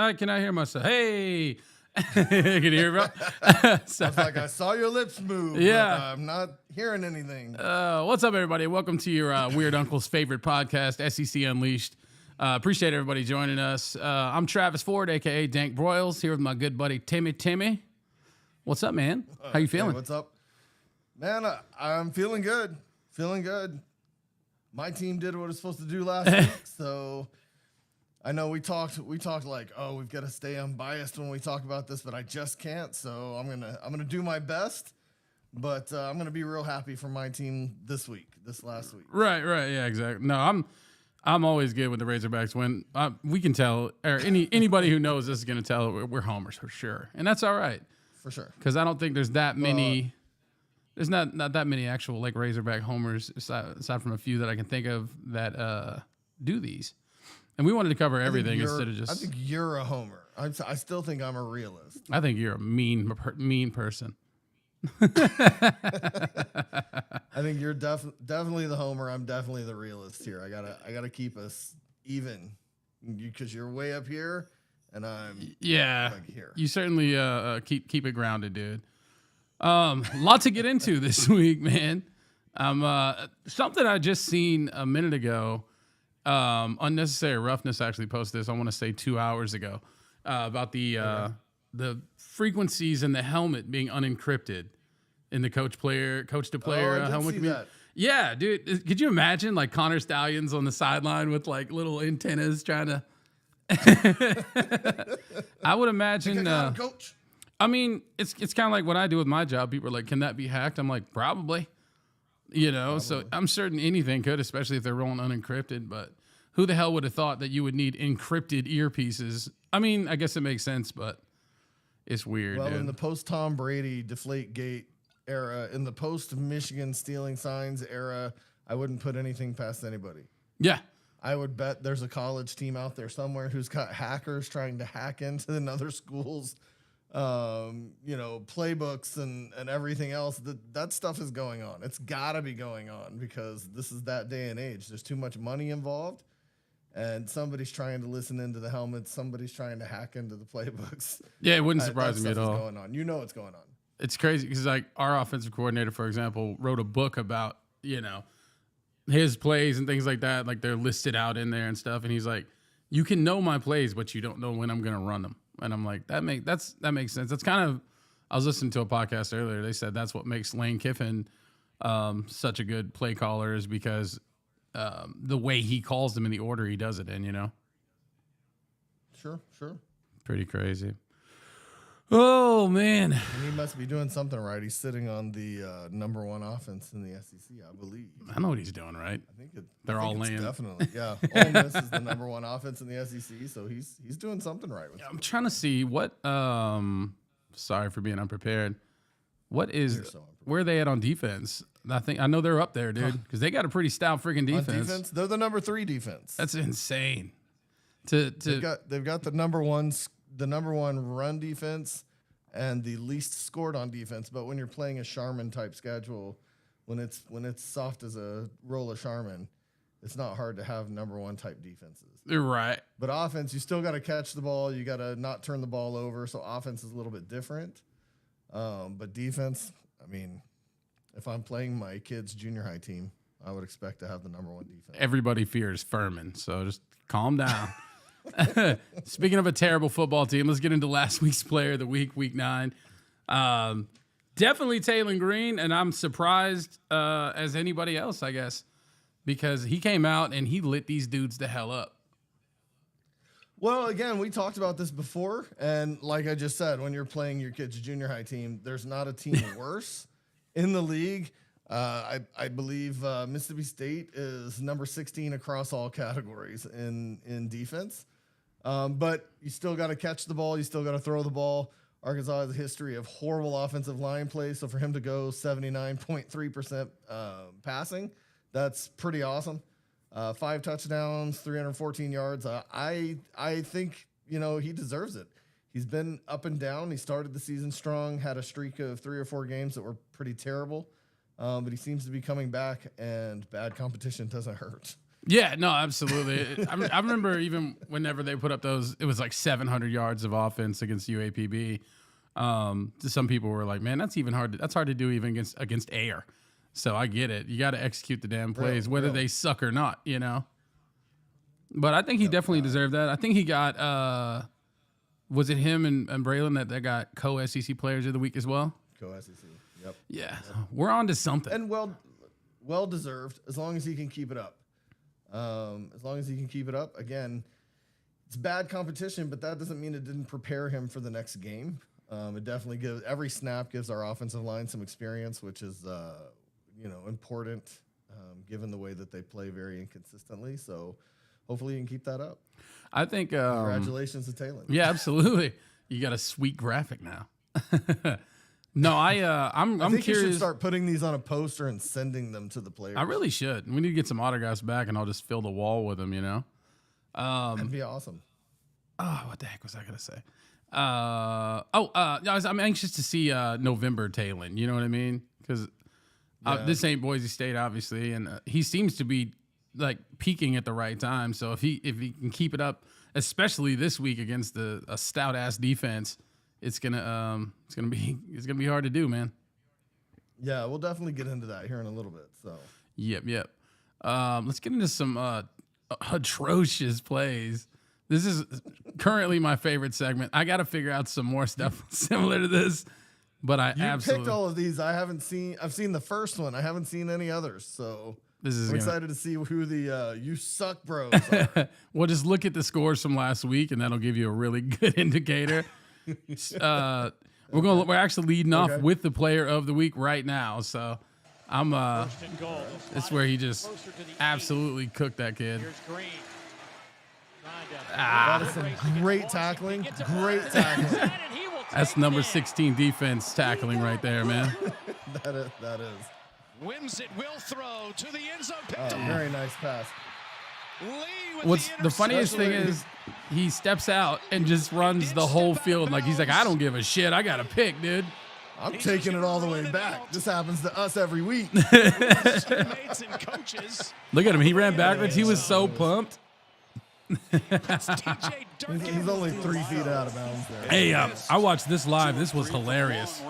I cannot hear myself. Hey. Can you hear me? I was like, I saw your lips move. Yeah. But I'm not hearing anything. What's up, everybody? Welcome to your Weird Uncle's favorite podcast, SEC Unleashed. Appreciate everybody joining us. I'm Travis Ford, a.k.a. Dank Broyles, here with my good buddy Timmy. What's up, man? How you feeling? Hey, what's up? Man, I'm feeling good. Feeling good. My team did what it was supposed to do last week, so I know we talked like, oh, we've got to stay unbiased when we talk about this, but I just can't. So I'm gonna do my best, but I'm gonna be real happy for my team this last week. Right, yeah, exactly. No, I'm always good with the Razorbacks when we can tell, or anybody who knows this is gonna tell we're homers for sure, and that's all right For sure. because I don't think there's that many. There's not that many actual like Razorback homers aside from a few that I can think of that do these. And we wanted to cover everything instead of just. I think you're a homer. I still think I'm a realist. I think you're a mean person. I think you're definitely the homer. I'm definitely the realist here. I gotta keep us even because you're way up here and I'm like here. You certainly keep it grounded, dude. Lot to get into this week, man. Something I just seen a minute ago. Unnecessary Roughness actually posted this, I want to say 2 hours ago, about the frequencies in the helmet being unencrypted in the coach to player helmet community. That. Yeah, dude. Could you imagine like Connor Stallions on the sideline with like little antennas trying to I would imagine coach. I mean, it's kind of like what I do with my job. People are like, can that be hacked? I'm like, probably. So I'm certain anything could, especially if they're rolling unencrypted. But who the hell would have thought that you would need encrypted earpieces? I mean, I guess it makes sense, but it's weird. Well, dude. in the post Tom Brady deflate gate era, in the post Michigan stealing signs era, I wouldn't put anything past anybody. Yeah. I would bet there's a college team out there somewhere who's got hackers trying to hack into another school's playbooks and everything else. That stuff is going on. It's got to be going on because this is that day and age. There's too much money involved, and somebody's trying to listen into the helmets. Somebody's trying to hack into the playbooks. Yeah, it wouldn't surprise me at all. Going on. You know what's going on. It's crazy because like our offensive coordinator, for example, wrote a book about his plays and things like that. Like they're listed out in there and stuff, and he's like, you can know my plays, but you don't know when I'm gonna run them. And I'm like, that makes sense. That's kind of, I was listening to a podcast earlier. They said that's what makes Lane Kiffin such a good play caller is because the way he calls them in the order he does it in, Sure. Pretty crazy. Oh, man. And he must be doing something right. He's sitting on the number one offense in the SEC, I believe. I know what he's doing right. They're all laying. Definitely, yeah. Ole Miss is the number one offense in the SEC, so he's doing something right. With I'm trying to see what. Sorry for being unprepared. What is where are they at on defense? I know they're up there, dude, because they got a pretty stout freaking defense. On defense, they're the number 3 defense. That's insane. They've got the number one run defense and the least scored on defense. But when you're playing a Charmin type schedule, when it's soft as a roll of Charmin, it's not hard to have number 1 type defenses. You're right. But offense, you still got to catch the ball. You got to not turn the ball over. So offense is a little bit different. But defense, I mean, if I'm playing my kids' junior high team, I would expect to have the number 1 defense. Everybody fears Furman, so just calm down. Speaking of a terrible football team, let's get into last week's player of the week, week 9. Definitely Taylor Green, and I'm surprised as anybody else, I guess, because he came out and he lit these dudes the hell up. Well, again, we talked about this before, and like I just said, when you're playing your kid's junior high team, there's not a team worse in the league. I believe Mississippi State is number 16 across all categories in defense. But you still got to catch the ball. You still got to throw the ball. Arkansas has a history of horrible offensive line play. So for him to go 79.3% passing, that's pretty awesome. 5 touchdowns, 314 yards. I think, he deserves it. He's been up and down. He started the season strong, had a streak of 3 or 4 games that were pretty terrible. But he seems to be coming back, and bad competition doesn't hurt. Yeah, no, absolutely. I remember even whenever they put up those, it was like 700 yards of offense against UAPB. Some people were like, "Man, that's even hard. That's hard to do even against air." So I get it. You got to execute the damn plays, whether they suck or not, you know. But I think he definitely deserved that. I think he got. Was it him and Braylon that got co-SEC Players of the Week as well? Co-SEC. Yep. Yeah, Yep. we're on to something. And well deserved, as long as he can keep it up. As long as he can keep it up. Again, it's bad competition, but that doesn't mean it didn't prepare him for the next game. It definitely gives every snap gives our offensive line some experience, which is important given the way that they play very inconsistently. So hopefully you can keep that up. I think congratulations to Taylor. Yeah, absolutely. You got a sweet graphic now. No, I'm think curious. You should start putting these on a poster and sending them to the players. I really should. We need to get some autographs back, and I'll just fill the wall with them. You know, that'd be awesome. Oh, what the heck was I gonna say? I'm anxious to see November Taylor. You know what I mean? Because this ain't Boise State, obviously, and he seems to be like peaking at the right time. So if he can keep it up, especially this week against a stout ass defense, it's gonna be hard to do, man. Yeah, we'll definitely get into that here in a little bit. So yep. Let's get into some atrocious plays. This is currently my favorite segment. I got to figure out some more stuff similar to this, but I absolutely picked all of these. I've seen the first one. I haven't seen any others. So I'm excited to see who the you suck bros are. Well, just look at the scores from last week, and that'll give you a really good indicator. We're actually leading off with the player of the week right now. So I'm it's where he just absolutely cooked that kid. That is some great tackling. Great tackling. That's number 16 defense tackling right there, man. That is. Wins it, will throw to the end zone. Very nice pass. What's the funniest thing is he steps out and just runs the whole field like he's like, I don't give a shit. I got a pick, dude. I'm taking it all the way back. This happens to us every week. Look at him. He ran backwards. He was so pumped. He's only 3 feet out of bounds there. Hey, I watched this live. This was hilarious.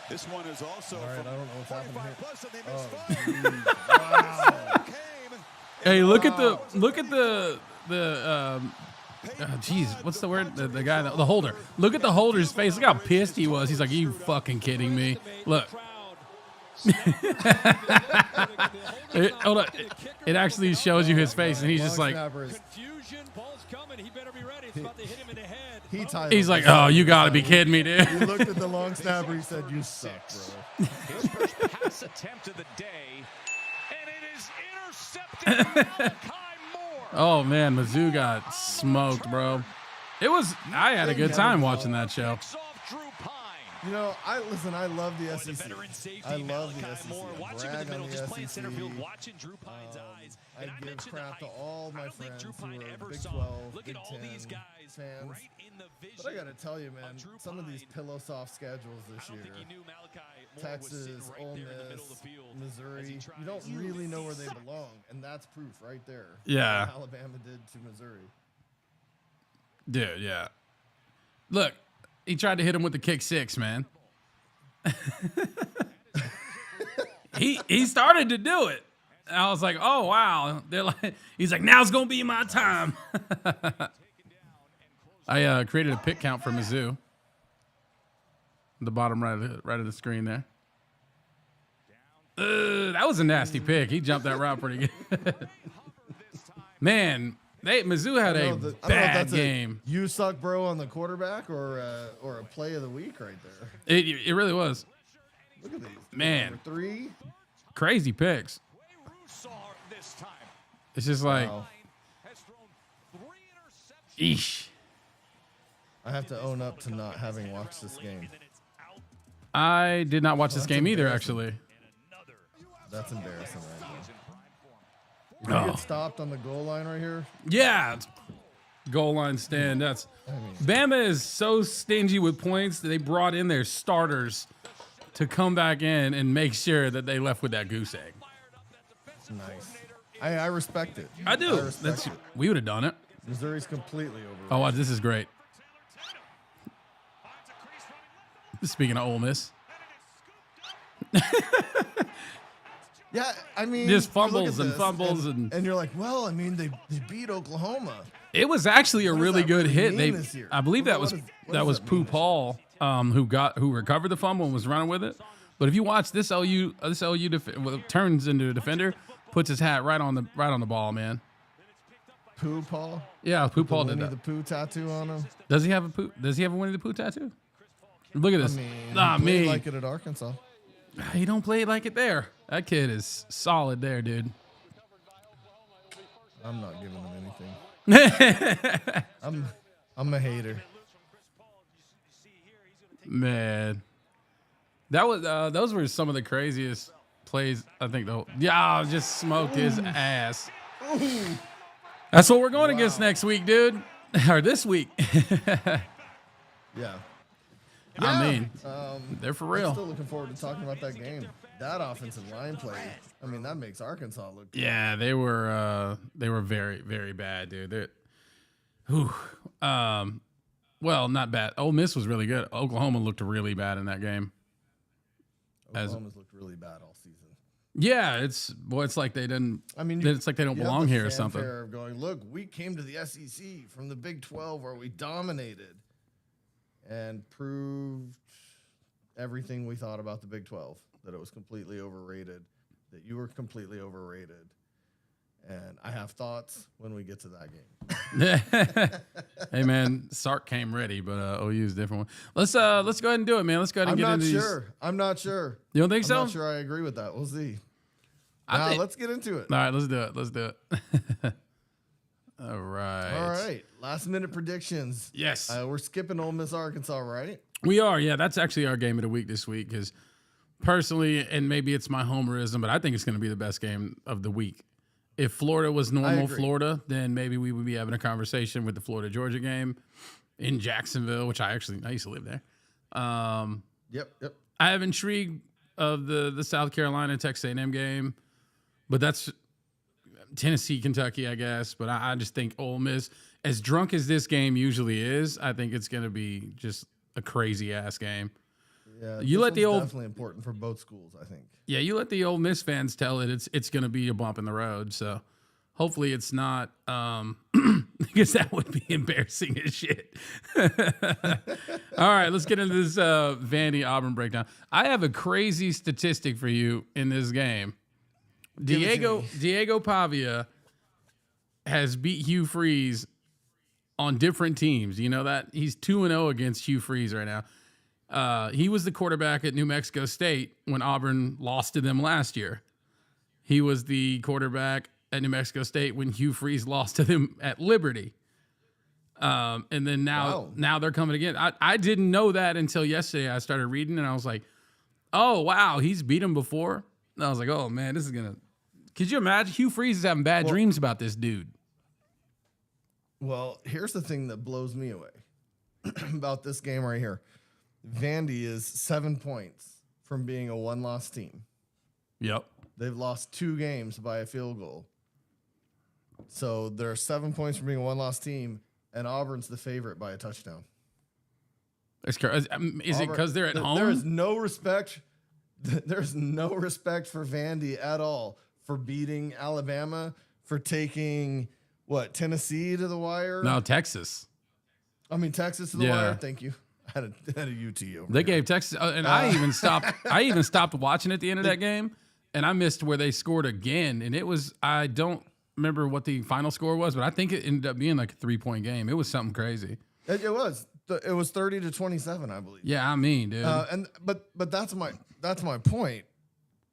This one is also all right, I don't know what's happening here. Oh, wow. Hey, look at the what's the word? The guy, the holder. Look at the holder's face. Look how pissed he was. He's like, "Are you fucking kidding me?" Look. Hold on. It actually shows you his face, and he's just like, he's like, "Oh, you got to be kidding me, dude." He looked at the long snapper. He said, "You suck, bro." His first pass attempt of the day, and it is intercepted. Oh man, Mizzou got smoked, bro. I had a good time watching that show. You know, I love the SEC. I love the SEC. I brag on the SEC. I give crap to all my friends who are Big 12, Big 10 fans. But I got to tell you, man, some of these pillow soft schedules this year, Texas, Ole Miss, Missouri, you don't really know where they belong, and that's proof right there. Yeah. What Alabama did to Missouri. Dude, yeah. Look, he tried to hit him with the kick 6, man. he started to do it. And I was like, oh wow. He's like, now's gonna be my time. I created a pick count for Mizzou. The bottom right of the screen there. That was a nasty pick. He jumped that route pretty good. Man, Mizzou had a bad game. You suck, bro, on the quarterback, or a play of the week right there. It really was. Look at these. Man. Number 3. Crazy picks. It's just like, eesh. I have to own up to not having watched this game. I did not watch this game either, actually. That's embarrassing right now. Get stopped on the goal line right here. Yeah. Goal line stand. Bama is so stingy with points that they brought in their starters to come back in and make sure that they left with that goose egg. Nice. I respect it. I do. respect it. We would have done it. Missouri's completely over. Oh, wow, this is great. Speaking of Ole Miss. Yeah, I mean, Just you look at fumbles and this fumbles and you're like, well, I mean, they beat Oklahoma. It was actually a What does really that good really hit. mean They, this year? I believe that What was does- what that does was that Pooh mean? Paul, who recovered the fumble and was running with it. But if you watch this LU turns into a defender, puts his hat right on the ball, man. Pooh Paul. Yeah, Pooh Paul did Winnie that. the Pooh tattoo on him. Does he have a Winnie the Pooh tattoo? Look at I this. mean, Nah, he played me. like it at Arkansas. He don't play like it there. That kid is solid there, dude. I'm not giving him anything. I'm a hater. Man, that was those were some of the craziest plays. I think just smoked his ass. That's what we're going against next week, dude, or this week. Yeah. I mean, they're for I'm real. still looking forward to talking about that game. That offensive line play. I mean, that makes Arkansas look good. Yeah, they were very, very bad, dude. Well, not bad. Ole Miss was really good. Oklahoma looked really bad in that game. Oklahoma's looked really bad all season. Yeah, it's like they didn't. I mean, it's like they don't you have belong the here or something. fanfare of going, look, we came to the SEC from the Big 12 where we dominated and proved everything we thought about the Big 12, that it was completely overrated, that you were completely overrated. And I have thoughts when we get to that game. Hey man, Sark came ready, but OU's a different one. Let's go ahead and do it, man. Let's go ahead and I'm get not into sure. I'm not sure. You don't think I'm so? not sure I agree with that. We'll see. I think- Let's get into it. All right, let's do it. All right. All right. Last minute predictions. Yes. We're skipping Ole Miss, Arkansas, right? We are, yeah. That's actually our game of the week this week because personally, and maybe it's my homerism, but I think it's going to be the best game of the week. If Florida was normal agree. Florida, then maybe we would be having a conversation with the Florida-Georgia game in Jacksonville, which I used to live there. Yep. I have intrigue of the South Carolina-Texas A&M game, but that's Tennessee, Kentucky, I guess. But I just think Ole Miss, as drunk as this game usually is, I think it's going to be just a crazy-ass game. Yeah, You let the old- definitely important for both schools, I think. Yeah, you let the Ole Miss fans tell it. It's going to be a bump in the road. So hopefully it's not, because that would be embarrassing as shit. All right, let's get into this Vandy Auburn breakdown. I have a crazy statistic for you in this game. Diego Pavia has beat Hugh Freeze on different teams. You know that? He's 2-0 against Hugh Freeze right now. He was the quarterback at New Mexico State when Auburn lost to them last year. He was the quarterback at New Mexico State when Hugh Freeze lost to them at Liberty. And then now they're coming again. I didn't know that until yesterday. I started reading and I was like, oh, wow, he's beat him before. And I was like, oh, man, this is going to – could you imagine? Hugh Freeze is having bad dreams about this dude. Well, here's the thing that blows me away about this game right here. Vandy is 7 points from being a one-loss team. Yep. They've lost 2 games by a field goal. So they're 7 points from being a one-loss team, and Auburn's the favorite by a touchdown. Is it because they're at home? There is no respect. There's no respect for Vandy at all for beating Alabama, for taking, Tennessee to the wire? No, Texas. I mean, Texas to the Yeah. wire. Thank you. I had a UTU. They gave Texas, and I even stopped watching at the end of that game, and I missed where they scored again, and it was, I don't remember what the final score was, but I think it ended up being like a 3-point game. It was something crazy. It was. It was 30-27, I believe. Yeah, I mean, dude. But that's my point.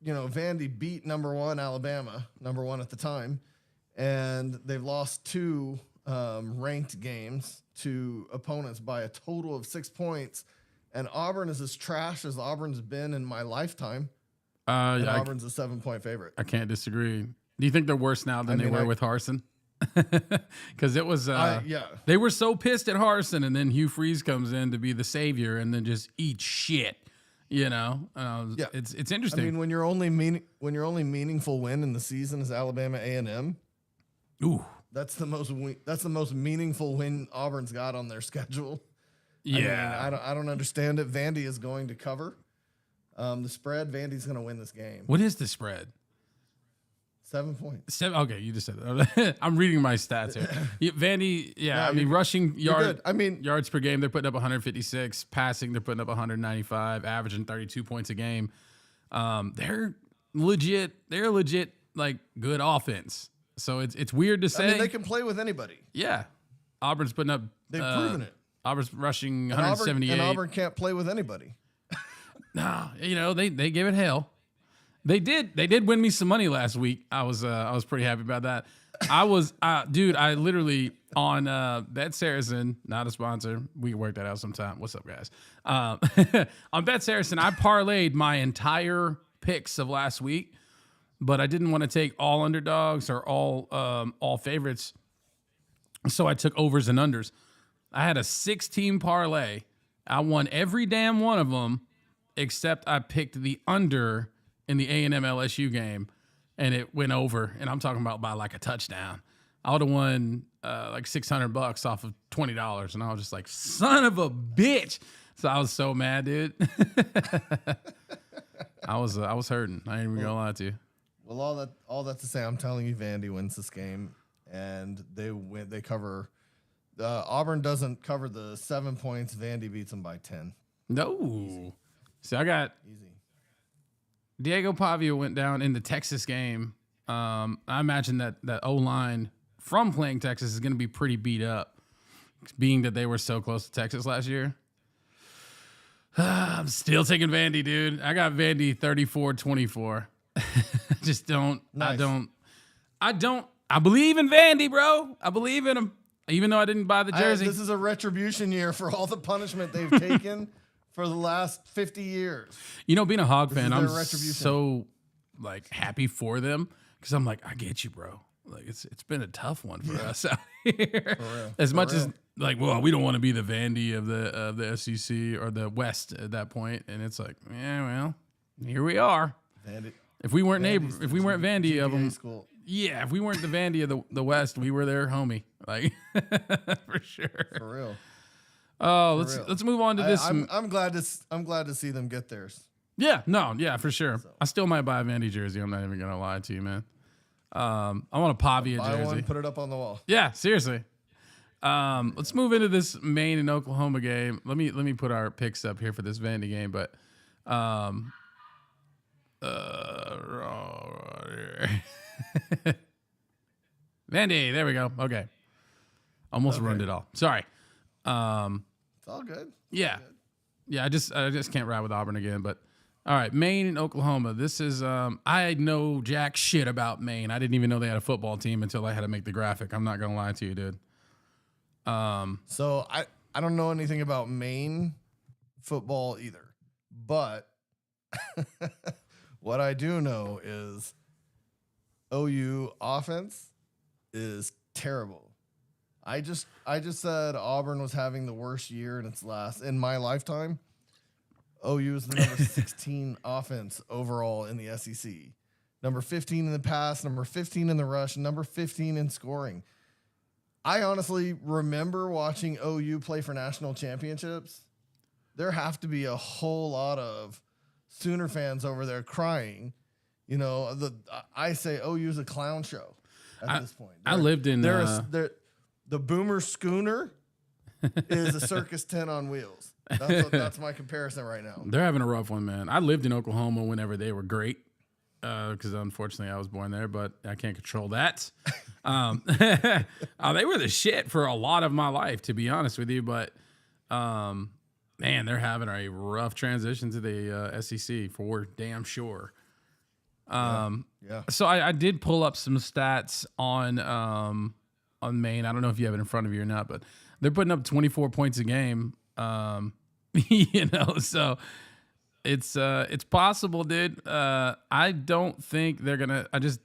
You know, Vandy beat number 1 Alabama, number 1 at the time, and they've lost 2 ranked games to opponents by a total of 6 points. And Auburn is as trash as Auburn's been in my lifetime. And Auburn's a 7-point favorite. I can't disagree. Do you think they're worse now than they were with Harsin? Because it was, they were so pissed at Harsin, and then Hugh Freeze comes in to be the savior and then just eats shit. You know, Yeah. it's I interesting. mean, when your only meaningful win in the season is Alabama A&M, Ooh, that's the most meaningful win Auburn's got on their schedule. yeah. I mean, I don't understand it. Vandy is going to cover the spread. Vandy's going to win this game. What is the spread? 7 points. Okay, you just said that. I'm reading my stats here. Vandy, No, I mean, rushing good. I mean, yards per game, they're putting up 156. Passing, they're putting up 195, averaging 32 points a game. They're legit. They're legit, like, good offense. So it's weird to say. I mean, they can play with anybody. Yeah, Auburn's putting up. They've proven it. Auburn's rushing And 178. and Auburn can't play with anybody. Nah, you know they give it hell. They did win me some money last week. I was pretty happy about that. I was dude. I literally on Bet Saracen, not a sponsor. We can work that out sometime. What's up, guys? On Bet Saracen, I parlayed my entire picks of last week, but I didn't want to take all underdogs or all favorites, so I took overs and unders. I had a 6-team parlay. I won every damn one of them, except I picked the under in the A&M LSU game, and it went over. And I'm talking about by like a touchdown. I would have won like $600 off of $20, and I was just like, son of a bitch. So I was so mad, dude. I was hurting. I ain't even gonna lie to you. Well, all that to say, I'm telling you, Vandy wins this game, and they win. They cover. Auburn doesn't cover the 7 points. Vandy beats them by 10. No. Easy. See, I got Easy. Diego Pavia went down in the Texas game. I imagine that O-line from playing Texas is going to be pretty beat up, being that they were so close to Texas last year. I'm still taking Vandy, dude. I got Vandy 34-24. Just don't. Nice. I believe in Vandy, bro. I believe in them. Even though I didn't buy the jersey. This is a retribution year for all the punishment they've taken for the last 50 years. You know, being a Hog fan, I'm retribution. so like happy for them because I'm like, I get you, bro. Like it's been a tough one for us out here. As much as like, well, we don't want to be the Vandy of the SEC or the West at that point, and it's like, yeah, well, here we are. Vandy. If we weren't if we weren't Vandy of them, school. yeah, if we weren't the Vandy of the West, we were their homie, like for sure. For real. Oh, real. let's move on to this. I'm glad to see them get theirs. Yeah, no, yeah, for sure. I still might buy a Vandy jersey. I'm not even gonna lie to you, man. I want a Pavia Buy jersey. one, put it up on the wall. Yeah, seriously. Let's move into this Maine and Oklahoma game. Let me put our picks up here for this Vandy game, but Vandy, there we go. Okay. Almost ruined it all. Sorry. It's all good. Yeah. Yeah, I just can't ride with Auburn again, but all right, Maine and Oklahoma. This is I know jack shit about Maine. I didn't even know they had a football team until I had to make the graphic. I'm not gonna lie to you, dude. So I don't know anything about Maine football either, but what I do know is OU offense is terrible. I just said Auburn was having the worst year in my lifetime. OU is the number 16 offense overall in the SEC. Number 15 in the pass, number 15 in the rush, number 15 in scoring. I honestly remember watching OU play for national championships. There have to be a whole lot of Sooner fans over there crying. You know, I say OU's a clown show at this point. I lived in the Boomer Schooner is a circus tent on wheels. That's my comparison right now. They're having a rough one, man. I lived in Oklahoma whenever they were great, because unfortunately I was born there, but I can't control that. They were the shit for a lot of my life, to be honest with you. But man, they're having a rough transition to the SEC for damn sure. Yeah. So I did pull up some stats on Maine. I don't know if you have it in front of you or not, but they're putting up 24 points a game. You know, so it's possible, dude. I don't think they're gonna. I just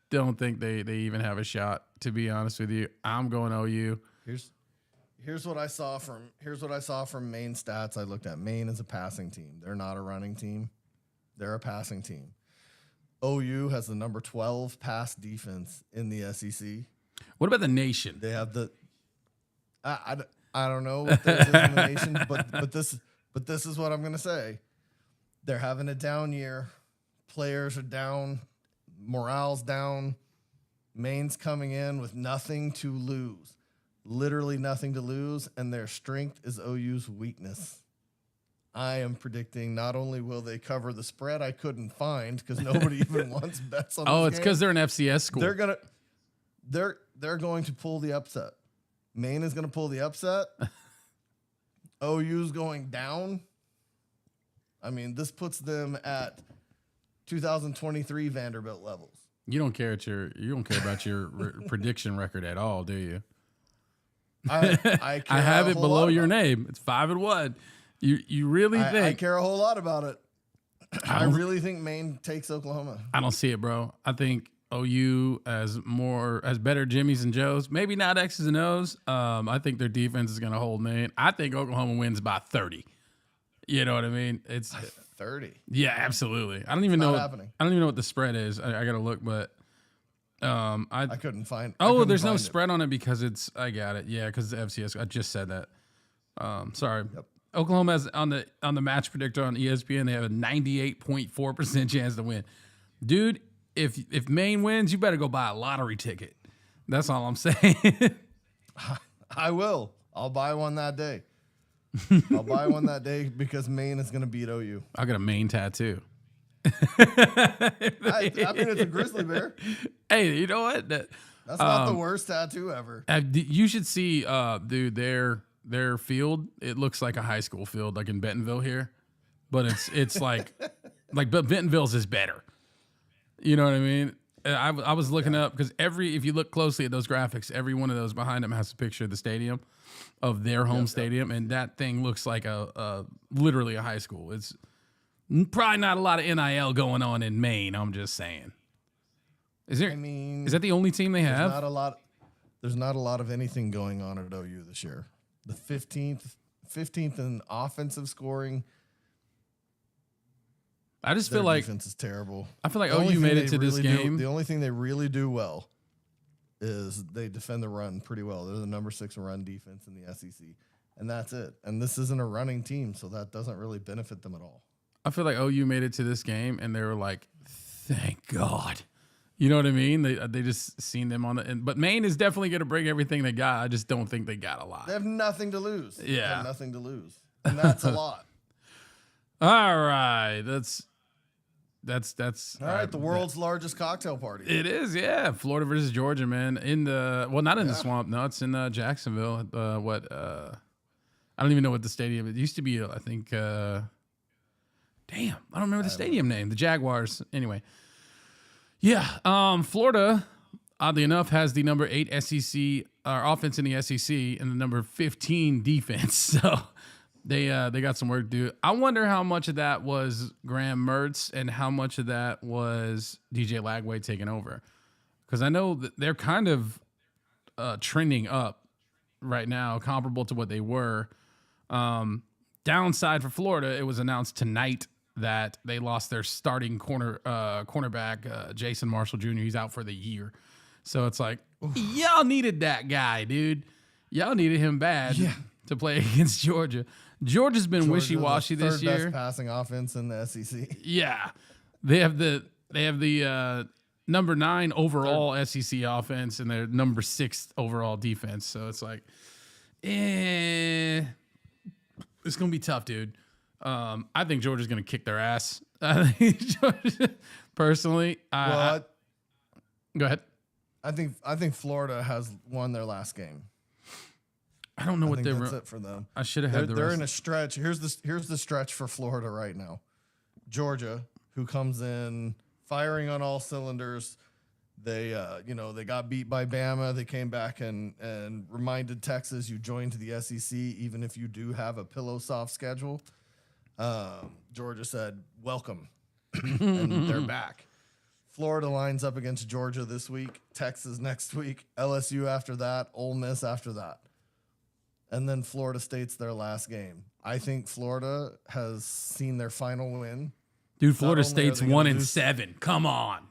don't think they even have a shot. To be honest with you, I'm going OU. Here's Here's what I saw from Maine stats. I looked at Maine as a passing team. They're not a running team. They're a passing team. OU has the number 12 pass defense in the SEC. What about the nation? They have the I don't know what this is in the nation, but this is what I'm gonna say. They're having a down year. Players are down. Morale's down. Maine's coming in with nothing to lose. Literally nothing to lose, and their strength is OU's weakness. I am predicting not only will they cover the spread I couldn't find because nobody even wants bets on this It's because they're an FCS school. They're going to pull the upset. Maine is going to pull the upset. OU's going down. I mean, this puts them at 2023 Vanderbilt levels. You don't care about your prediction record at all, do you? I have it below your name. It's 5-1. You really think? I care a whole lot about it. I really think Maine takes Oklahoma. I don't see it, bro. I think OU has better Jimmys and Joes. Maybe not X's and O's. I think their defense is going to hold Maine. I think Oklahoma wins by 30. You know what I mean? It's 30. Yeah, absolutely. I don't even know. Happening. I don't even know what the spread is. I got to look, but I couldn't find. There's no spread on it because it's. I got it. Yeah, because it's FCS. I just said that. Sorry. Yep. Oklahoma has on the match predictor on ESPN. They have a 98.4% chance to win. Dude, if Maine wins, you better go buy a lottery ticket. That's all I'm saying. I will. I'll buy one that day. I'll buy one that day because Maine is going to beat OU. I got a Maine tattoo. I mean, it's a grizzly bear. Hey, you know what? That's not the worst tattoo ever. You should see, dude, their field. It looks like a high school field, like in Bentonville here, but it's like but Bentonville's is better. You know what I mean? I was looking up because if you look closely at those graphics, every one of those behind them has a picture of the stadium, of their home stadium, and that thing looks like literally a high school. It's probably not a lot of NIL going on in Maine. I'm just saying. Is that the only team they have? There's not a lot of anything going on at OU this year. The 15th in offensive scoring. I just feel like defense is terrible. I feel like OU made it to this game. The only thing they really do well is they defend the run pretty well. They're the number 6 run defense in the SEC, and that's it. And this isn't a running team, so that doesn't really benefit them at all. I feel like OU made it to this game, and they were like, "Thank God." You know what I mean? They just seen them on but Maine is definitely going to bring everything they got. I just don't think they got a lot. They have nothing to lose. Yeah, they have nothing to lose, and that's a lot. All right, that's all right. The world's largest cocktail party. It is, yeah. Florida versus Georgia, man. Not in the swamp. No, it's in Jacksonville. I don't even know what the stadium. It used to be. I think. Damn, I don't remember the stadium name. The Jaguars. Anyway. Yeah. Florida, oddly enough, has the number 8 SEC offense in the SEC and the number 15 defense. So. They got some work to do. I wonder how much of that was Graham Mertz and how much of that was DJ Lagway taking over. Because I know that they're kind of trending up right now, comparable to what they were. Downside for Florida, it was announced tonight that they lost their starting cornerback, Jason Marshall Jr. He's out for the year. So it's like, y'all needed that guy, dude. Y'all needed him bad to play against Georgia. Georgia's been wishy-washy this year. Third best passing offense in the SEC. Yeah, they have the number 9 overall SEC offense and their number 6 overall defense. So it's like, it's gonna be tough, dude. I think Georgia's gonna kick their ass. I think Georgia, personally. Go ahead. I think Florida has won their last game. I don't know what they were. That's it for them. I should have had the They're rest. in a stretch. Here's the stretch for Florida right now. Georgia, who comes in firing on all cylinders. They got beat by Bama. They came back and reminded Texas, you joined the SEC even if you do have a pillow soft schedule. Georgia said, welcome. And they're back. Florida lines up against Georgia this week, Texas next week, LSU after that, Ole Miss after that. and then Florida State's their last game. I think Florida has seen their final win. Dude, Florida only are State's they gonna 1-7. Come on.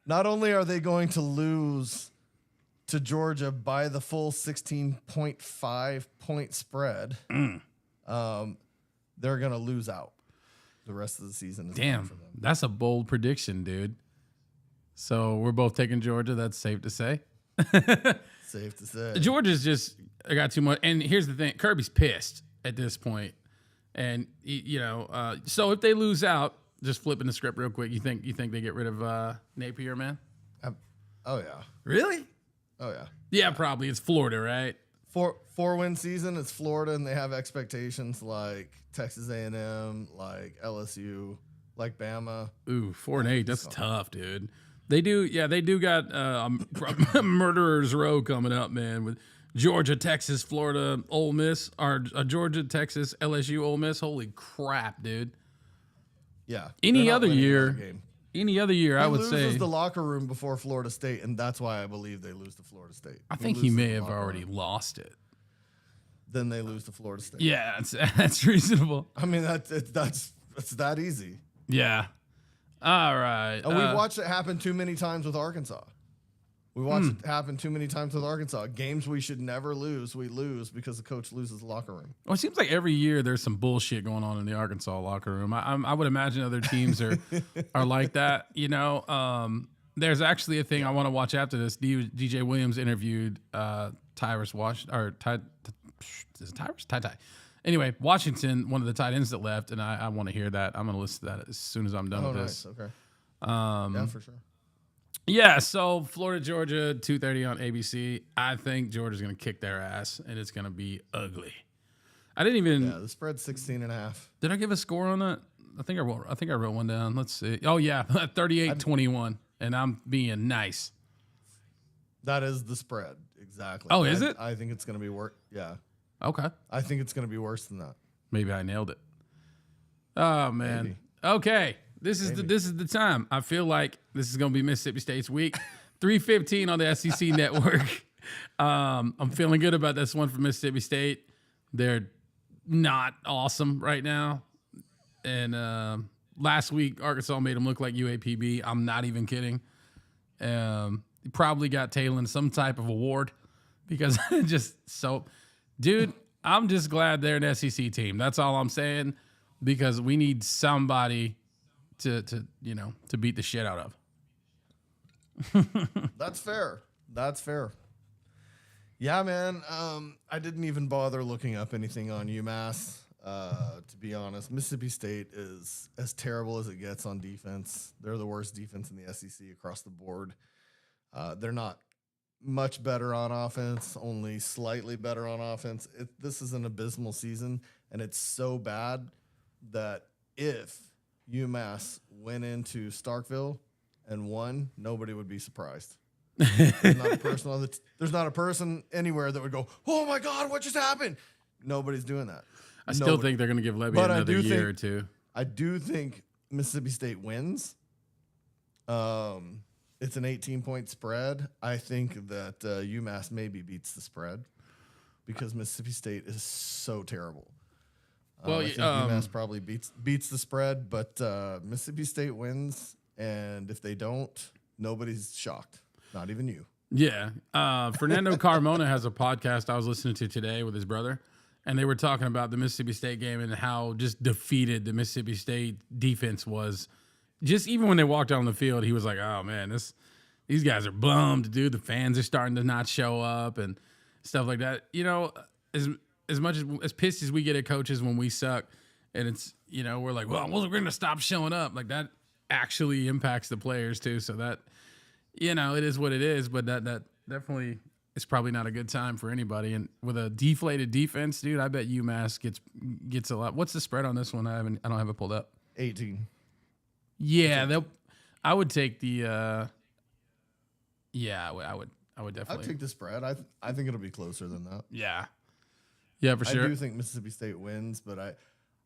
Not only are they going to lose to Georgia by the full 16.5 point spread, they're going to lose out the rest of the season. Damn, for them. that's a bold prediction, dude. So we're both taking Georgia. That's safe to say. Safe to say. Georgia's just got too much. And here's the thing: Kirby's pissed at this point. And so if they lose out, just flipping the script real quick, you think they get rid of Napier, man? Oh yeah. Really? Oh yeah. Yeah, probably. It's Florida, right? 4-win season. It's Florida, and they have expectations like Texas A&M, like LSU, like Bama. Ooh, 4-8. That's tough, dude. They do. Yeah, they do got murderers row coming up, man. With Georgia, Texas, Florida, Ole Miss, or Georgia, Texas, LSU, Ole Miss. Holy crap, dude. Yeah. Any other year, I would loses say the locker room before Florida State, and that's why I believe they lose to Florida State. I think he may have already lost it. Then they lose to Florida State. Yeah, that's reasonable. I mean, that's that easy. Yeah. All right. And we've watched it happen too many times with Arkansas. We watched it happen too many times with Arkansas. Games we should never lose, we lose because the coach loses the locker room. Well, it seems like every year there's some bullshit going on in the Arkansas locker room. I would imagine other teams are like that. There's actually a thing I want to watch after this. DJ Williams interviewed Tyrus Ty. Anyway, Washington, one of the tight ends that left, and I want to hear that. I'm going to listen to that as soon as I'm done with this. Okay. Yeah, for sure. Yeah, so Florida, Georgia, 2:30 on ABC. I think Georgia's going to kick their ass, and it's going to be ugly. I didn't even. Yeah, the spread's 16.5. Did I give a score on that? I think I wrote one down. Let's see. Oh yeah, 38-21, and I'm being nice. That is the spread exactly. Oh, is it? I think it's going to be worse. Yeah. Okay. I think it's going to be worse than that. Maybe I nailed it. Oh man. Maybe. Okay. This is the time. I feel like this is going to be Mississippi State's week. 3:15 on the SEC network. I'm feeling good about this one for Mississippi State. They're not awesome right now. And last week, Arkansas made them look like UAPB. I'm not even kidding. He probably got Talon some type of award because dude, I'm just glad they're an SEC team. That's all I'm saying, because we need somebody to beat the shit out of. That's fair. Yeah, man. I didn't even bother looking up anything on UMass. To be honest, Mississippi State is as terrible as it gets on defense. They're the worst defense in the SEC across the board. They're not much better on offense, only slightly better on offense. This is an abysmal season, and it's so bad that if UMass went into Starkville and won, nobody would be surprised. There's not a person anywhere that would go, "Oh my God, what just happened?" Nobody's doing that. I still think they're going to give Levy another year or two. I do think Mississippi State wins. It's an 18-point spread. I think that UMass maybe beats the spread because Mississippi State is so terrible. Well, I think UMass probably beats the spread, but Mississippi State wins, and if they don't, nobody's shocked. Not even you. Yeah. Fernando Carmona has a podcast I was listening to today with his brother, and they were talking about the Mississippi State game and how just defeated the Mississippi State defense was. Just even when they walked out on the field, he was like, "Oh man, these guys are bummed, dude. The fans are starting to not show up and stuff like that." As much as pissed as we get at coaches when we suck, and it's we're like, "Well, we're going to stop showing up." Like that actually impacts the players too. So that it is what it is. But that definitely is probably not a good time for anybody. And with a deflated defense, dude, I bet UMass gets a lot. What's the spread on this one? I don't have it pulled up. 18. Yeah, I would take the. Yeah, I would definitely. I'd take the spread. I think it'll be closer than that. Yeah, for sure. I do think Mississippi State wins, but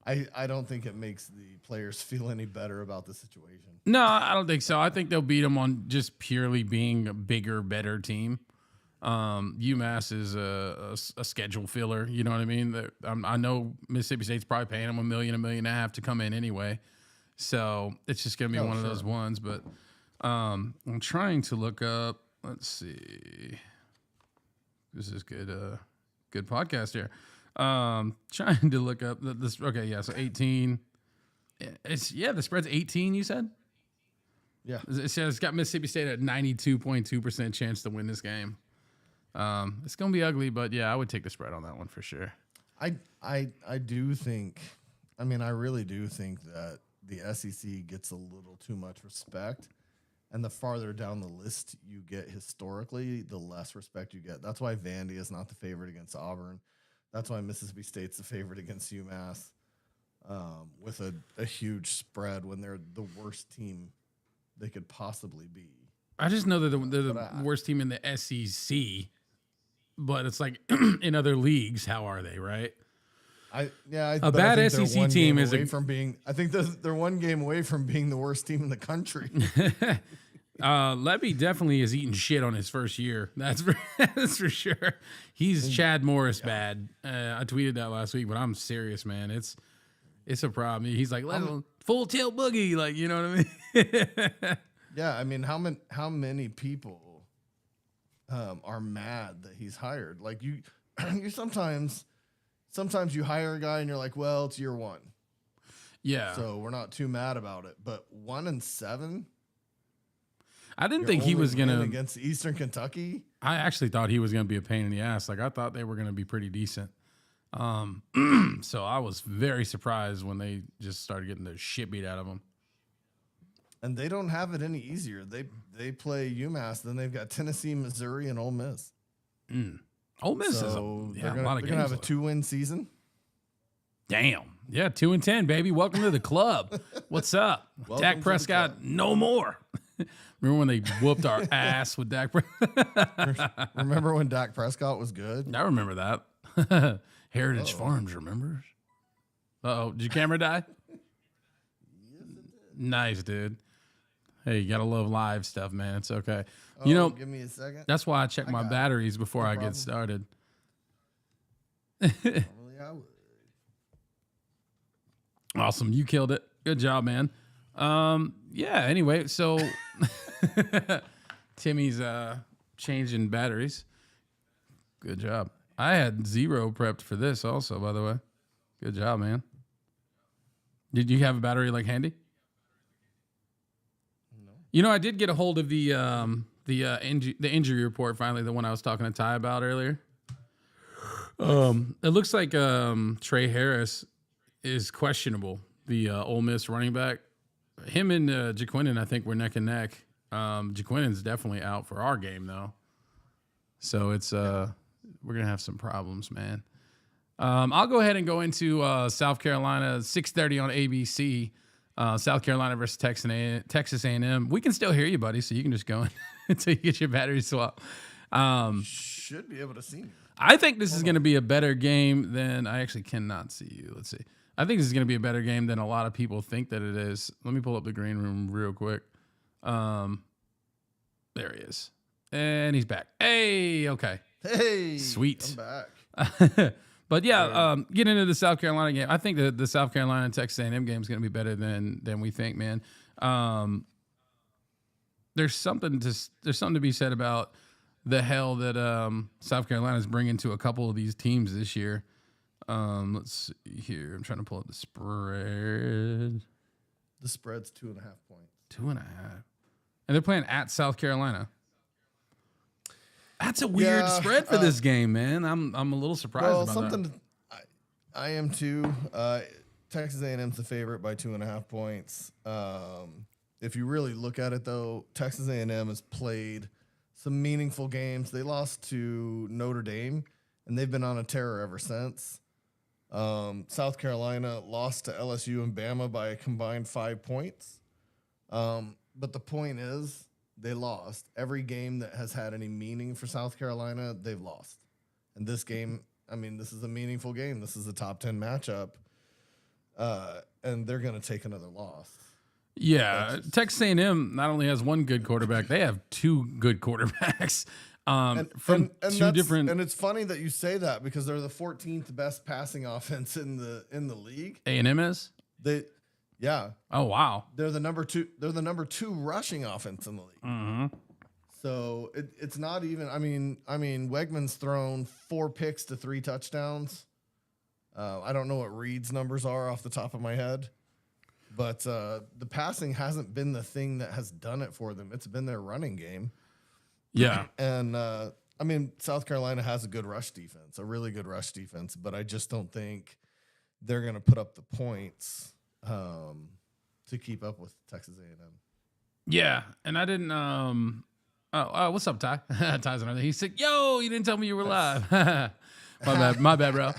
I don't think it makes the players feel any better about the situation. No, I don't think so. I think they'll beat them on just purely being a bigger, better team. UMass is a schedule filler. You know what I mean? I know Mississippi State's probably paying them $1 million, $1.5 million to come in anyway. So it's just going to be one of those ones. But I'm trying to look up. Let's see. This is good. Good podcast here. Trying to look up this. Okay, yeah. So 18. The spread's 18. You said. Yeah. It's got Mississippi State at 92.2% chance to win this game. It's gonna be ugly, but yeah, I would take the spread on that one for sure. I do think. I mean, I really do think that the SEC gets a little too much respect. And the farther down the list you get historically, the less respect you get. That's why Vandy is not the favorite against Auburn. That's why Mississippi State's the favorite against UMass with a huge spread when they're the worst team they could possibly be. I just know that they're the worst team in the SEC, but it's like in other leagues, how are they, right? A bad SEC team is from being. I think they're one game away from being the worst team in the country. Levy definitely is eating shit on his first year. That's for sure. He's Chad Morris bad. I tweeted that last week, but I'm serious, man. It's a problem. He's like full tilt boogie, like, you know what I mean? Yeah, I mean, how many people are mad that he's hired? Like you sometimes you hire a guy and you're like, well, it's year one. Yeah. So we're not too mad about it. But 1-7. I didn't think he was gonna against Eastern Kentucky. I actually thought he was gonna be a pain in the ass. Like I thought they were gonna be pretty decent. So I was very surprised when they just started getting the shit beat out of them. And they don't have it any easier. They play UMass, then they've got Tennessee, Missouri, and Ole Miss. Ole Miss so is a lot of games. They're gonna have a 2-win season. Damn. Yeah, 2-10, baby. Welcome to the club. What's up? Dak Prescott, no more. Remember when they whooped our ass with Dak Prescott? Remember when Dak Prescott was good? I remember that. Heritage Farms remembers. Uh-oh. Did your camera die? Yes, it did. Nice, dude. Hey, you got to love live stuff, man. It's okay. You know, give me a second. That's why I check my batteries before I get started. Normally I would. Awesome. You killed it. Good job, man. Yeah, anyway, so Timmy's changing batteries. Good job. I had 0 prepped for this also, by the way. Good job, man. Did you have a battery like handy? No. You know, I did get a hold of the injury report finally, the one I was talking to Ty about earlier. It looks like Trey Harris is questionable, the Ole Miss running back. Him and Jaquinnon, I think, were neck and neck. Jaquinnon's definitely out for our game, though. So it's we're going to have some problems, man. I'll go ahead and go into South Carolina, 6:30 on ABC. South Carolina versus Texas A&M. We can still hear you, buddy, so you can just go until you get your battery swapped. Should be able to see me. I think this is going to be a better game than... I actually cannot see you. Let's see. I think this is going to be a better game than a lot of people think that it is. Let me pull up the green room real quick. There he is. And he's back. Hey, okay. Hey. Sweet. I'm back. But yeah, get into the South Carolina game. I think that the South Carolina and Texas A&M game is going to be better than we think, man. There's something to be said about the hell that South Carolina is bringing to a couple of these teams this year. Let's see here. I'm trying to pull up the spread. The spread's 2.5 points. 2.5, and they're playing at South Carolina. That's a weird spread for this game, man. I'm a little surprised about that. I am too. Texas A&M's the favorite by 2.5 points. If you really look at it, though, Texas A&M has played some meaningful games. They lost to Notre Dame, and they've been on a tear ever since. South Carolina lost to LSU and Bama by a combined 5 points. But the point is, they lost. Every game that has had any meaning for South Carolina, they've lost. And this game, I mean, this is a meaningful game. This is a top 10 matchup. And they're going to take another loss. Yeah, Texas A&M not only has one good quarterback, they have 2 good quarterbacks. From two that's, different and it's funny that you say that because they're the 14th best passing offense in the league. A&M is. Yeah. Oh wow. They're the number two. They're the number 2 rushing offense in the league. Mm-hmm. So it's not even. I mean, Wegman's thrown 4 picks to 3 touchdowns. I don't know what Reed's numbers are off the top of my head, but the passing hasn't been the thing that has done it for them. It's been their running game. Yeah. And South Carolina has a good rush defense, a really good rush defense, but I just don't think they're going to put up the points to keep up with Texas A&M. Yeah, and I didn't. What's up, Ty? Ty's another. He said, "Yo, you didn't tell me you were live." my bad, bro.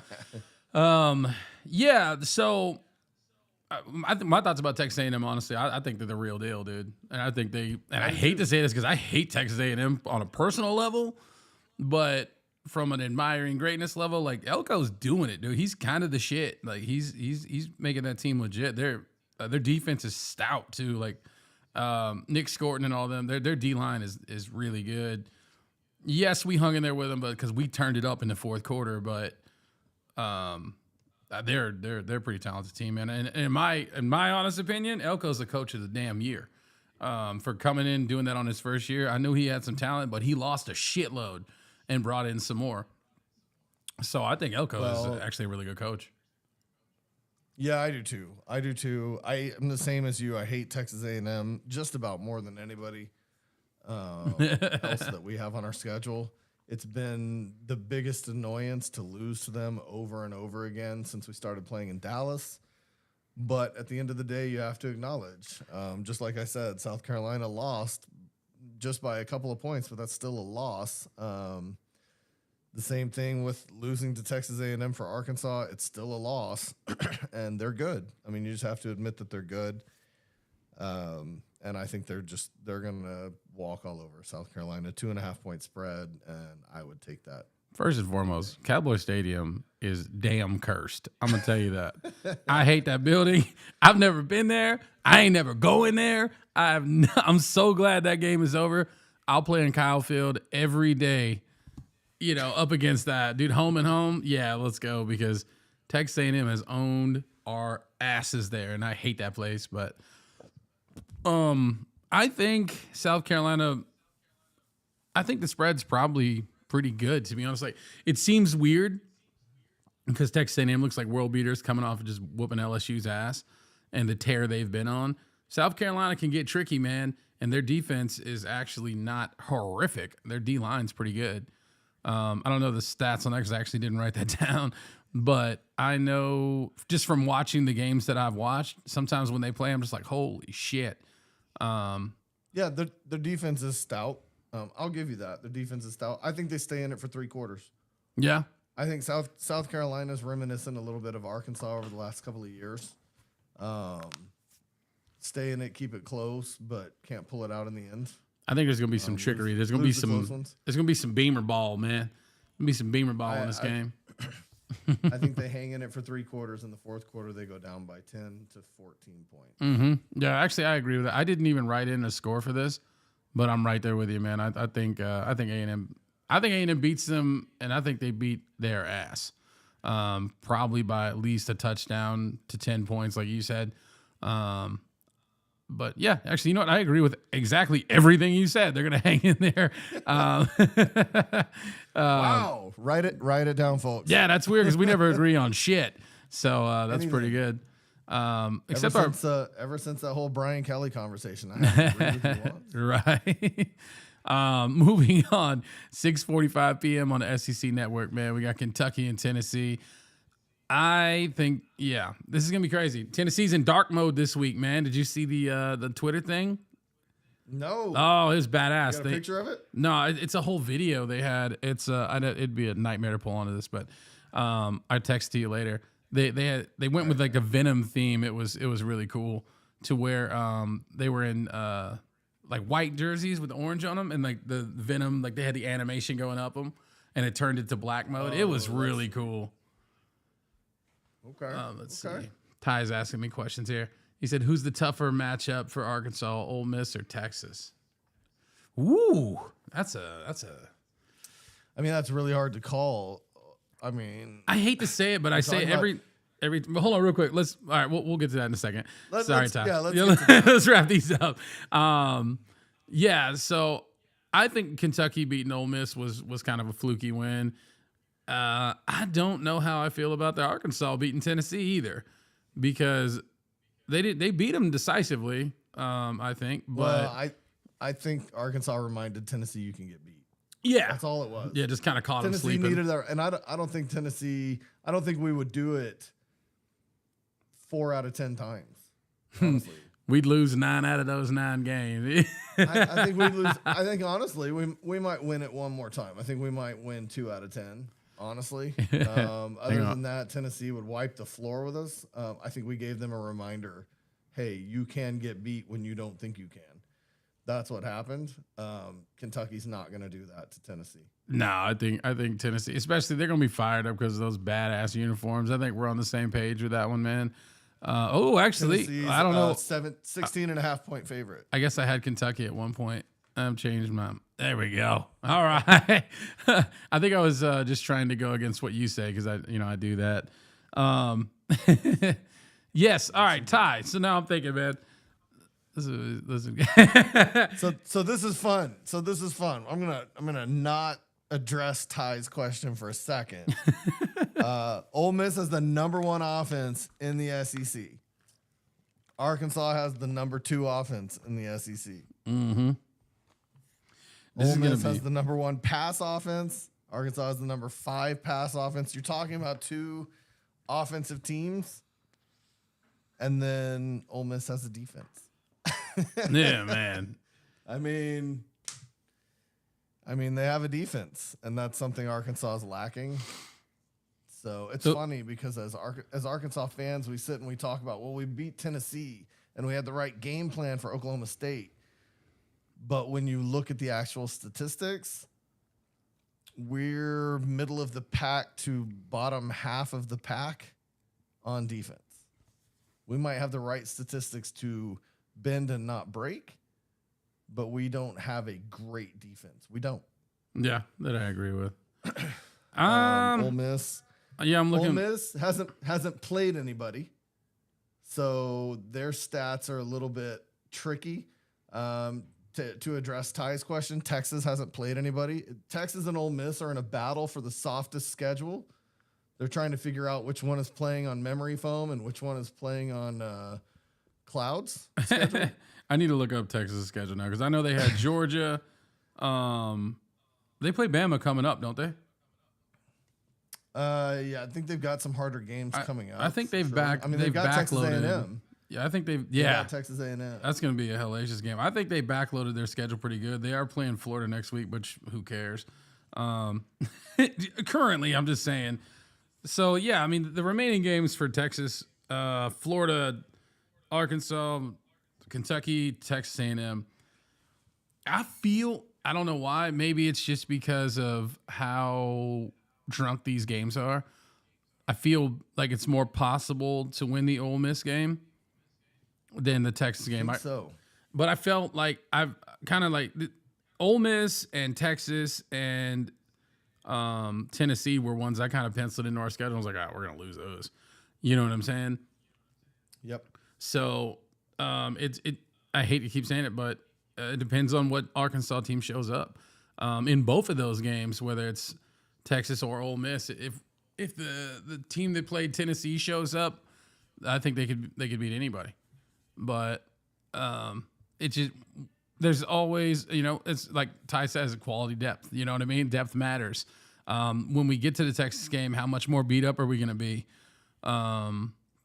Yeah. So, my thoughts about Texas A&M, honestly, I think they're the real deal, dude. And I think I hate to say this because I hate Texas A&M on a personal level, but from an admiring greatness level, like Elko's doing it, dude. He's kind of the shit. Like he's making that team legit. Their defense is stout too. Like Nick Scorton and all them. Their D line is really good. Yes, we hung in there with them, but because we turned it up in the fourth quarter. But they're a pretty talented team, man. And in my honest opinion, Elko's the coach of the damn year. For coming in doing that on his first year, I knew he had some talent, but he lost a shitload and brought in some more. So I think Elko is actually a really good coach. Yeah, I do too. I am the same as you. I hate Texas A&M just about more than anybody else that we have on our schedule. It's been the biggest annoyance to lose to them over and over again since we started playing in Dallas. But at the end of the day, you have to acknowledge, just like I said, South Carolina lost just by a couple of points, but that's still a loss. The same thing with losing to Texas A&M for Arkansas. It's still a loss, and they're good. I mean, you just have to admit that they're good. And I think they're going to walk all over South Carolina. 2.5-point spread, and I would take that. First and foremost, Cowboy Stadium is damn cursed. I'm going to tell you that. I hate that building. I've never been there. I ain't never going there. I'm so glad that game is over. I'll play in Kyle Field every day, up against that. Dude, home and home, yeah, let's go, because Texas A&M has owned our asses there, and I hate that place. But I think South Carolina, I think the spread's probably pretty good, to be honest. Like, it seems weird because Texas A&M looks like world beaters coming off of just whooping LSU's ass and the tear they've been on. South Carolina can get tricky, man, and their defense is actually not horrific. Their D-line's pretty good. I don't know the stats on that because I actually didn't write that down, but I know just from watching the games that I've watched, sometimes when they play, I'm just like, holy shit. Yeah, their defense is stout. I'll give you that. Their defense is stout. I think they stay in it for 3 quarters. Yeah. I think South Carolina's reminiscent a little bit of Arkansas over the last couple of years. Stay in it, keep it close, but can't pull it out in the end. I think there's going to be some trickery. There's going to be some beamer ball, man. There's going to be some beamer ball in this game. I think they hang in it for 3 quarters. In the fourth quarter, they go down by 10 to 14 points. Mm-hmm. Yeah, actually, I agree with that. I didn't even write in a score for this, but I'm right there with you, man. I think A&M. I think A&M beats them, and I think they beat their ass, probably by at least a touchdown to 10 points, like you said. But yeah, actually, you know what? I agree with exactly everything you said. They're gonna hang in there. Wow! Write it down, folks. Yeah, that's weird because we never agree on shit. So that's pretty good. Except ever since that whole Brian Kelly conversation, I haven't agreed with you once. Right. Moving on, 6:45 p.m. on the SEC Network. Man, we got Kentucky and Tennessee. I think, yeah, this is gonna be crazy. Tennessee's in dark mode this week, man. Did you see the Twitter thing? No. Oh, it was badass. You got a picture of it? No, it's a whole video they had. It's it'd be a nightmare to pull onto this, but I text to you later. They went with like a Venom theme. It was really cool to where they were in like white jerseys with orange on them, and like the Venom, like they had the animation going up them, and it turned into black mode. It was really cool. Okay. Let's see. Ty's asking me questions here. He said, "Who's the tougher matchup for Arkansas, Ole Miss or Texas?" Ooh, that's a I mean, that's really hard to call. I mean, I hate to say it, but I say talking every. But hold on, real quick. All right, we'll get to that in a second. Sorry, Ty. let's get to that. Let's wrap these up. Yeah. So I think Kentucky beating Ole Miss was kind of a fluky win. I don't know how I feel about the Arkansas beating Tennessee either, because they beat them decisively. I think, but well, I think Arkansas reminded Tennessee you can get beat. yeah, That's all it was. yeah, just kind of caught them Tennessee sleeping. needed their, and I don't think Tennessee. I don't think we would do it 4 out of 10 times. Honestly, We'd lose 9 out of those 9 games. I think we'd lose. I think honestly, we might win it one more time. I think we might win 2 out of 10. Honestly, other than that, Tennessee would wipe the floor with us. I think we gave them a reminder. Hey, you can get beat when you don't think you can. That's what happened. Kentucky's not going to do that to Tennessee. No, I think Tennessee, especially, they're going to be fired up because of those badass uniforms. I think we're on the same page with that one, man. Actually, Tennessee's, I don't know. 16.5 point favorite. I guess I had Kentucky at one point. I've changed my. There we go. All right. I think I was just trying to go against what you say because I do that. Yes. All right, Ty. So now I'm thinking, man. This is So this is fun. I'm gonna not address Ty's question for a second. Ole Miss has the number 1 offense in the SEC. Arkansas has the number 2 offense in the SEC. Mm-hmm. Ole Miss has the number 1 pass offense. Arkansas has the number 5 pass offense. You're talking about 2 offensive teams, and then Ole Miss has the defense. Yeah, man. I mean, they have a defense, and that's something Arkansas is lacking. So it's funny because as Arkansas fans, we sit and we talk about, well, we beat Tennessee and we had the right game plan for Oklahoma State. But when you look at the actual statistics, we're middle of the pack to bottom half of the pack on defense. We might have the right statistics to bend and not break, but we don't have a great defense. We don't. Yeah, that I agree with. Ole Miss. Yeah, I'm looking. Ole Miss hasn't played anybody, so their stats are a little bit tricky. To address Ty's question, Texas hasn't played anybody. Texas and Ole Miss are in a battle for the softest schedule. They're trying to figure out which one is playing on memory foam and which one is playing on clouds schedule. I need to look up Texas' schedule now because I know they had Georgia. They play Bama coming up, don't they? Yeah, I think they've got some harder games coming up. I think they've they've got Texas A&M. Yeah, I think they've. They got Texas A&M. That's going to be a hellacious game. I think they backloaded their schedule pretty good. They are playing Florida next week, but who cares? Currently, I'm just saying. So yeah, I mean the remaining games for Texas, Florida, Arkansas, Kentucky, Texas A&M. I don't know why. Maybe it's just because of how drunk these games are. I feel like it's more possible to win the Ole Miss game than the Texas game. But I felt like I've kind of like Ole Miss and Texas and Tennessee were ones I kind of penciled into our schedule. I was like, all right, we're going to lose those. You know what I'm saying? Yep. So I hate to keep saying it, but it depends on what Arkansas team shows up in both of those games, whether it's Texas or Ole Miss. If the team that played Tennessee shows up, I think they could beat anybody. But it just there's always, it's like Ty says, quality depth. You know what I mean? Depth matters. When we get to the Texas game, how much more beat up are we going to be?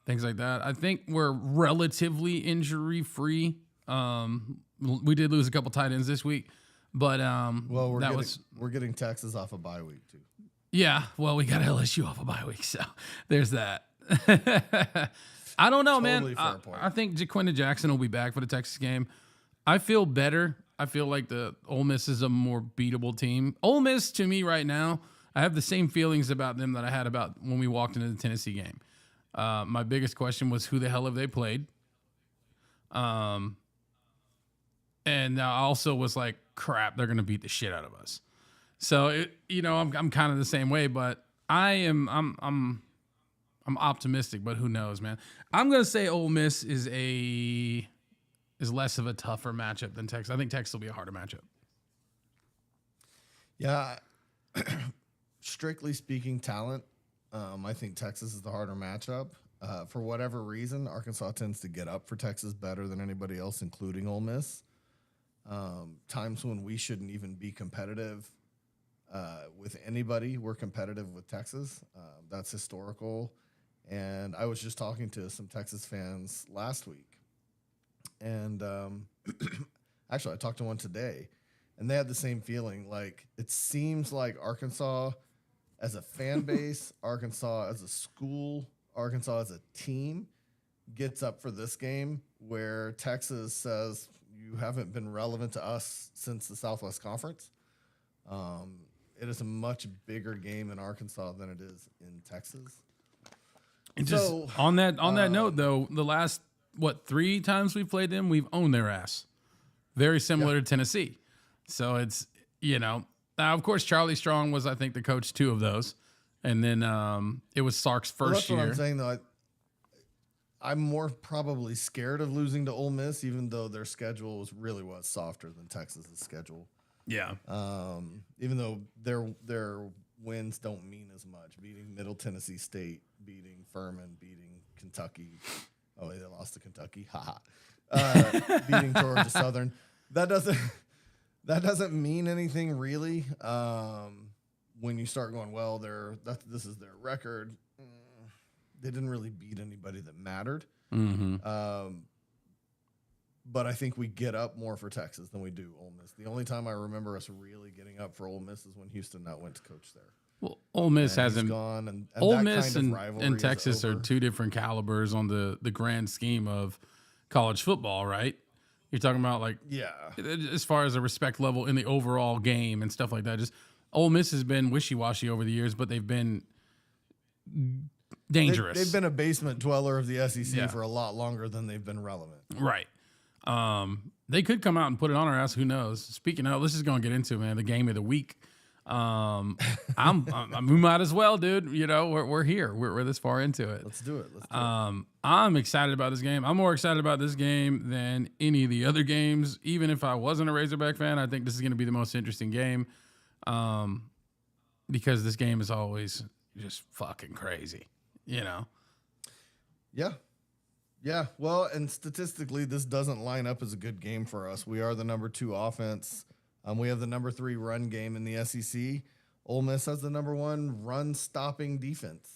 Things like that. I think we're relatively injury free. We did lose a couple tight ends this week, but we're getting Texas off a bye week too. Yeah, well, we got LSU off a bye week, so there's that. I don't know, Totally man. fair point. I think Jaquinta Jackson will be back for the Texas game. I feel better. I feel like the Ole Miss is a more beatable team. Ole Miss, to me right now, I have the same feelings about them that I had about when we walked into the Tennessee game. My biggest question was, who the hell have they played? And I also was like, crap, they're going to beat the shit out of us. So I'm kind of the same way, but I'm optimistic, but who knows, man. I'm gonna say Ole Miss is less of a tougher matchup than Texas. I think Texas will be a harder matchup. Yeah, strictly speaking, talent. I think Texas is the harder matchup. For whatever reason, Arkansas tends to get up for Texas better than anybody else, including Ole Miss. Times when we shouldn't even be competitive with anybody, we're competitive with Texas. That's historical. And I was just talking to some Texas fans last week. And actually, I talked to one today. And they had the same feeling. Like, it seems like Arkansas as a fan base, Arkansas as a school, Arkansas as a team gets up for this game, where Texas says, you haven't been relevant to us since the Southwest Conference. It is a much bigger game in Arkansas than it is in Texas. And just on that note, though, the last, 3 times we've played them, we've owned their ass. Very similar to Tennessee. So it's, now, of course, Charlie Strong was, I think, the coach 2 of those. And then it was Sark's first year. That's what I'm saying, though. I'm more probably scared of losing to Ole Miss, even though their schedule was softer than Texas's schedule. Yeah. Even though their wins don't mean as much. Beating Middle Tennessee State, beating Furman, beating Kentucky. Oh, they lost to Kentucky. Beating Georgia Southern. That doesn't mean anything really. When you start going, well, this is their record. They didn't really beat anybody that mattered. Mm-hmm. But I think we get up more for Texas than we do Ole Miss. The only time I remember us really getting up for Ole Miss is when Houston Nutt went to coach there. Well, Ole Miss hasn't gone, and Ole Miss kind of and Texas are 2 different calibers on the grand scheme of college football, right? You're talking about as far as a respect level in the overall game and stuff like that. Just Ole Miss has been wishy-washy over the years, but they've been dangerous. They've been a basement dweller of the SEC for a lot longer than they've been relevant. Right. They could come out and put it on our ass. Who knows? Speaking of, let's just go and get into it, man. The game of the week. We might as well, dude. We're here. We're this far into it. Let's do it. I'm excited about this game. I'm more excited about this game than any of the other games. Even if I wasn't a Razorback fan, I think this is going to be the most interesting game. Because this game is always just fucking crazy, Yeah. Yeah. Well, and statistically, this doesn't line up as a good game for us. We are the number 2 offense. We have the number 3 run game in the SEC. Ole Miss has the number 1 run-stopping defense.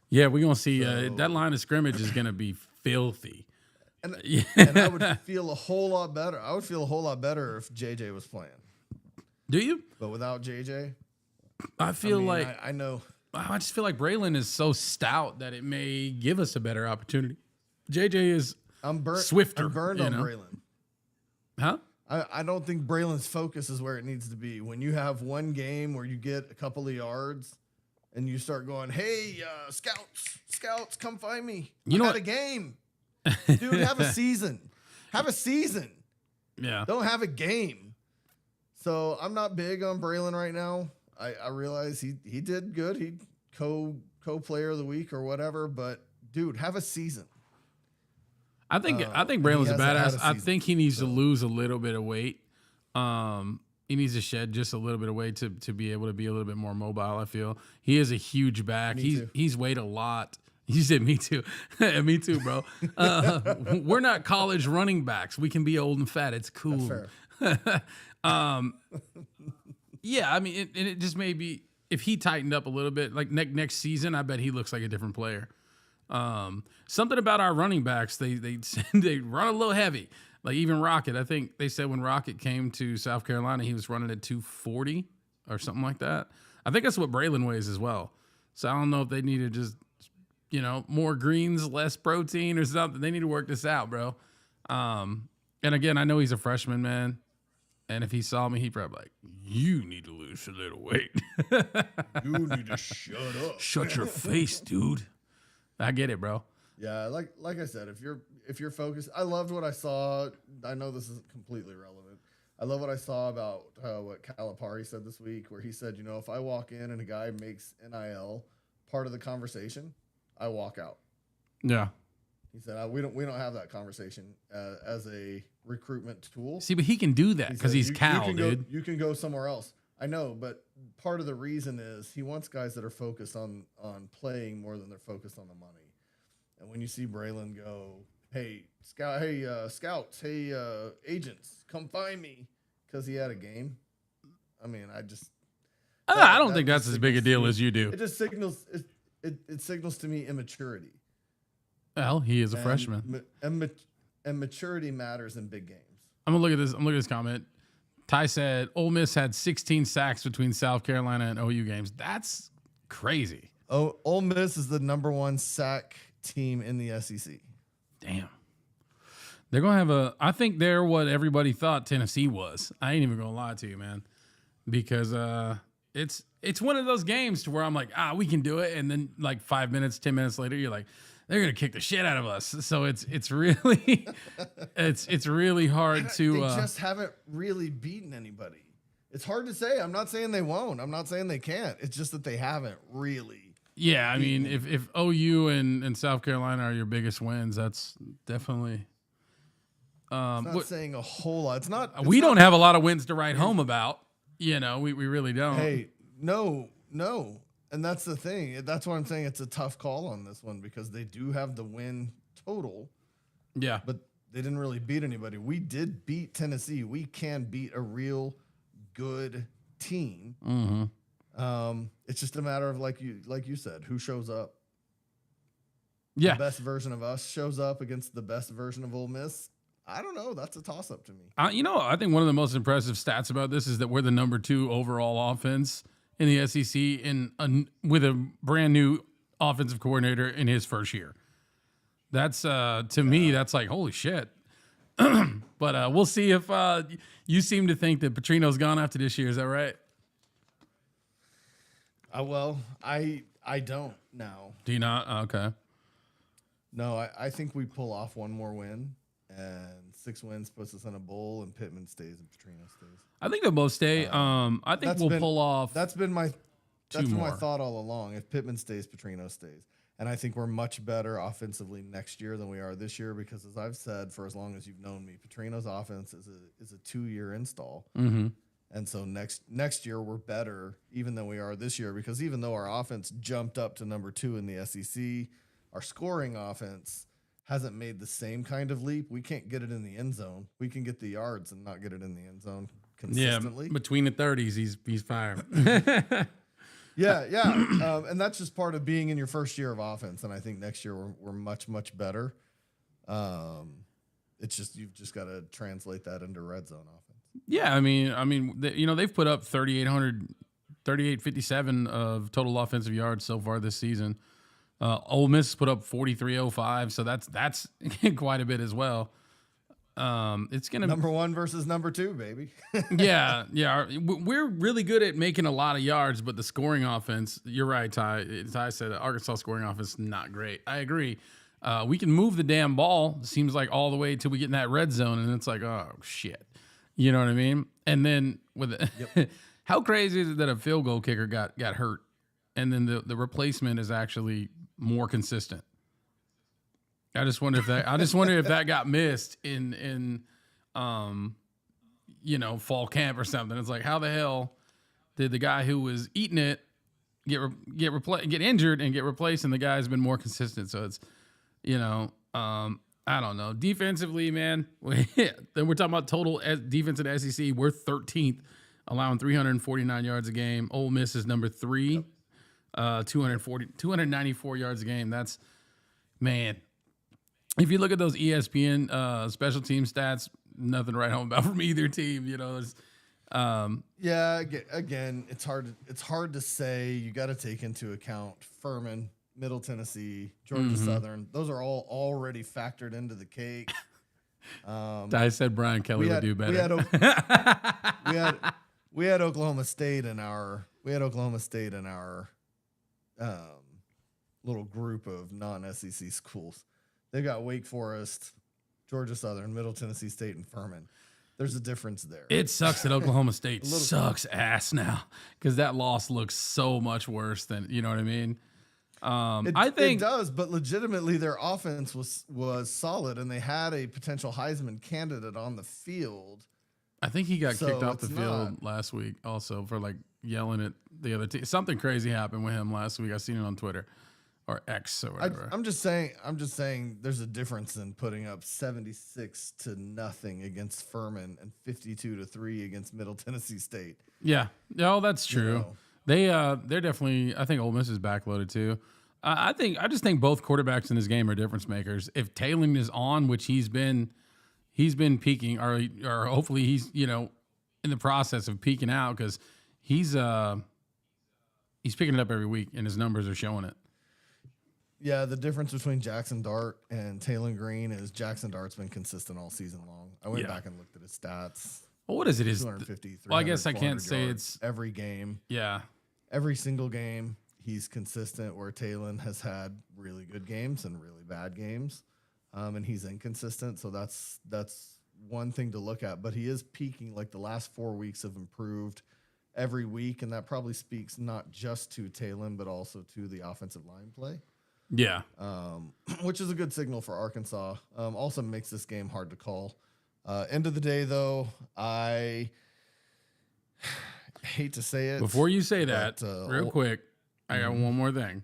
Yeah, we're going to see that line of scrimmage is going to be filthy. And I would feel a whole lot better. I would feel a whole lot better if JJ was playing. Do you? But without JJ, I feel I know. I just feel like Braylon is so stout that it may give us a better opportunity. JJ is swifter. I'm burned on Braylon. Huh? I don't think Braylon's focus is where it needs to be. When you have one game where you get a couple of yards and you start going, hey, scouts, come find me. I had a game. Dude, have a season. Have a season. Yeah. Don't have a game. So I'm not big on Braylon right now. I realize he did good. He co-player of the week or whatever, but dude, have a season. I think Braylon's a badass. I think he needs to lose a little bit of weight. He needs to shed just a little bit of weight to be able to be a little bit more mobile. I feel he is a huge back. He's weighed a lot. You said me too. Me too, bro. We're not college running backs. We can be old and fat. It's cool. That's fair. Yeah, I mean, it just may be if he tightened up a little bit, like next season, I bet he looks like a different player. Something about our running backs, they run a little heavy. Like even Rocket, I think they said when Rocket came to South Carolina, he was running at 240 or something like that. I think that's what Braylon weighs as well. So I don't know if they need to just, more greens, less protein or something. They need to work this out, bro. And again, I know he's a freshman, man. And if he saw me, he'd probably like, you need to lose a little weight. You need to shut up. Shut your face, dude. I get it, bro. Yeah, like I said, if you're focused, I loved what I saw. I know this isn't completely relevant. I love what I saw about what Calipari said this week, where he said, if I walk in and a guy makes NIL part of the conversation, I walk out. Yeah. He said, we don't have that conversation as a recruitment tool. See, but he can do that because he's Cal, dude. You can go somewhere else. I know, but part of the reason is he wants guys that are focused on playing more than they're focused on the money. And when you see Braylon go, hey, scouts, hey, agents, come find me, because he had a game. I mean, I don't think that's as big a deal as you do. It just signals it signals to me immaturity. Well, he is a freshman. And maturity matters in big games. I'm gonna look at this comment. Ty said Ole Miss had 16 sacks between South Carolina and OU games. That's crazy. Oh, Ole Miss is the #1 sack team in the SEC. Damn. They're going to have I think they're what everybody thought Tennessee was. I ain't even going to lie to you, man. Because it's one of those games to where I'm like, we can do it. And then like 5 minutes, 10 minutes later, you're like, they're going to kick the shit out of us. So it's really, it's really hard to. They just haven't really beaten anybody. It's hard to say. I'm not saying they won't. I'm not saying they can't. It's just that they haven't really. Yeah, I mean, if OU and South Carolina are your biggest wins, that's definitely. It's not saying a whole lot. It's not. We don't have a lot of wins to write home about. We really don't. Hey, no. And that's the thing. That's why I'm saying it's a tough call on this one, because they do have the win total. Yeah. But they didn't really beat anybody. We did beat Tennessee. We can beat a real good team. Mm-hmm. It's just a matter of, like you said, who shows up. Yeah. The best version of us shows up against the best version of Ole Miss. I don't know. That's a toss-up to me. I think one of the most impressive stats about this is that we're the #2 overall offense in the SEC with a brand new offensive coordinator in his first year. That's to me, that's like, holy shit. But we'll see if you seem to think that Petrino's gone after this year. Is that right? Well, I don't now. Do you not? Okay. No, I think we pull off one more win, and 6 wins puts us in a bowl, and Pittman stays and Petrino stays. I think they'll both stay. I think we'll pull off. That's been my thought all along. If Pittman stays, Petrino stays. And I think we're much better offensively next year than we are this year, because, as I've said for as long as you've known me, Petrino's offense is a 2-year install. Mm-hmm. And so next year we're better even than we are this year, because even though our offense jumped up to #2 in the SEC, our scoring offense hasn't made the same kind of leap. We can't get it in the end zone. We can get the yards and not get it in the end zone consistently. Yeah, between the 30s, he's firing. Yeah. And that's just part of being in your first year of offense. And I think next year we're much, much better. It's just, you've just got to translate that into red zone offense. Yeah, I mean, they've put up 3,857 of total offensive yards so far this season. Ole Miss put up 4,305, so that's quite a bit as well. It's gonna #1 versus #2, baby. yeah. We're really good at making a lot of yards, but the scoring offense, you're right, Ty. Ty said Arkansas scoring offense not great. I agree. We can move the damn ball. Seems like all the way till we get in that red zone, and it's like, oh shit, you know what I mean? And then with how crazy is it that a field goal kicker got hurt, and then the replacement is actually more consistent? I just wonder if that got missed in fall camp or something. It's like, how the hell did the guy who was eating it get injured and get replaced, and the guy's been more consistent? So it's, I don't know. Defensively, man, then we're talking about total defense in the SEC. We're 13th, allowing 349 yards a game. Ole Miss is #3, 294 yards a game. That's, man. If you look at those ESPN special team stats, nothing to write home about from either team. Yeah. Again, it's hard to say. You got to take into account Furman, Middle Tennessee, Georgia Southern. Those are all already factored into the cake. I said Brian Kelly would do better. We had Oklahoma State in our little group of non-SEC schools. They got Wake Forest, Georgia Southern, Middle Tennessee State, and Furman. there's a difference there. It sucks that Oklahoma State sucks ass now because that loss looks so much worse than, you know what I mean? I think it does, but legitimately their offense was solid, and they had a potential Heisman candidate on the field. I think he got So kicked off the it's field last week also for like yelling at the other team. Something crazy happened with him last week. I seen it on Twitter or X or whatever. I'm just saying there's a difference in putting up 76-0 against Furman and 52-3 against Middle Tennessee State. Yeah. No, that's true. You know. They're definitely, I think Ole Miss is backloaded too. I just think both quarterbacks in this game are difference makers. If Taylor is on, which he's been peaking, or hopefully he's, you know, in the process of peaking out because he's picking it up every week and his numbers are showing it. Yeah, the difference between Jackson Dart and Taylor Green is Jackson Dart's been consistent all season long. I went back and looked at his stats. Well, what is it? 250, Well, I guess I can't say it's every game. Yeah. Every single game, he's consistent, where Taylor has had really good games and really bad games, and he's inconsistent. So that's one thing to look at. But he is peaking. Like the last 4 weeks have improved every week, and that probably speaks not just to Taylor, but also to the offensive line play. Yeah. Which is a good signal for Arkansas. Also makes this game hard to call. End of the day, though, I hate to say it. Before you say that, but, real quick, I got one more thing.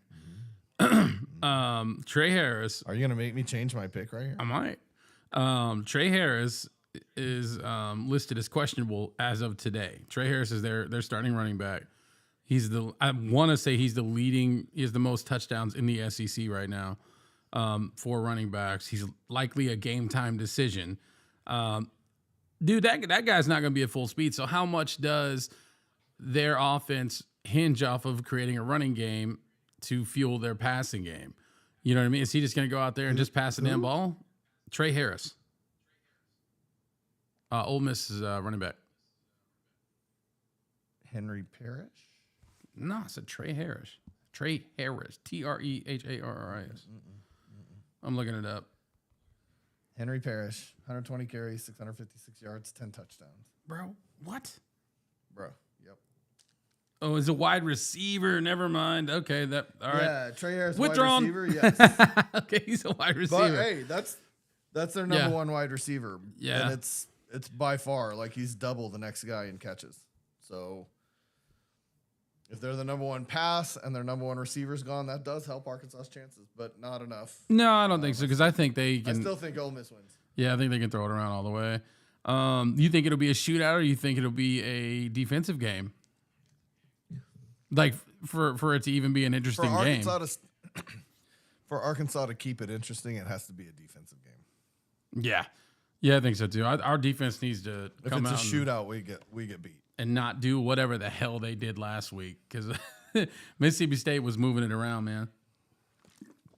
Trey Harris. Are you going to make me change my pick right here? I might. Trey Harris is listed as questionable as of today. Trey Harris is their starting running back. I want to say he's the most touchdowns in the SEC right now for running backs. He's likely a game time decision. Dude, that guy's not going to be at full speed. So how much does their offense hinge off of creating a running game to fuel their passing game? You know what I mean? Is he just going to go out there and just pass the damn ball? Trey Harris. Ole Miss is running back. Henry Parrish? No, I said Trey Harris. Trey Harris. Trehharris. I'm looking it up. Henry Parrish, 120 carries, 656 yards, 10 touchdowns. Bro, what? Bro, yep. Oh, is a wide receiver. Never mind. Okay, all right. Yeah, Trey Harris, Withdrawn. wide receiver, yes. Okay, he's a wide receiver. But, hey, that's their number one wide receiver. Yeah. And it's by far, like, he's double the next guy in catches. So if they're the number one pass and their number one receiver's gone, that does help Arkansas's chances, but not enough. No, I don't think so, because I think they can. I still think Ole Miss wins. Yeah, I think they can throw it around all the way. You think it'll be a shootout, or you think it'll be a defensive game? Like for it to even be an interesting game. For Arkansas to keep it interesting, it has to be a defensive game. Yeah, I think so too. Our defense needs to come out. If it's a shootout, we get beat. And not do whatever the hell they did last week, because Mississippi State was moving it around, man.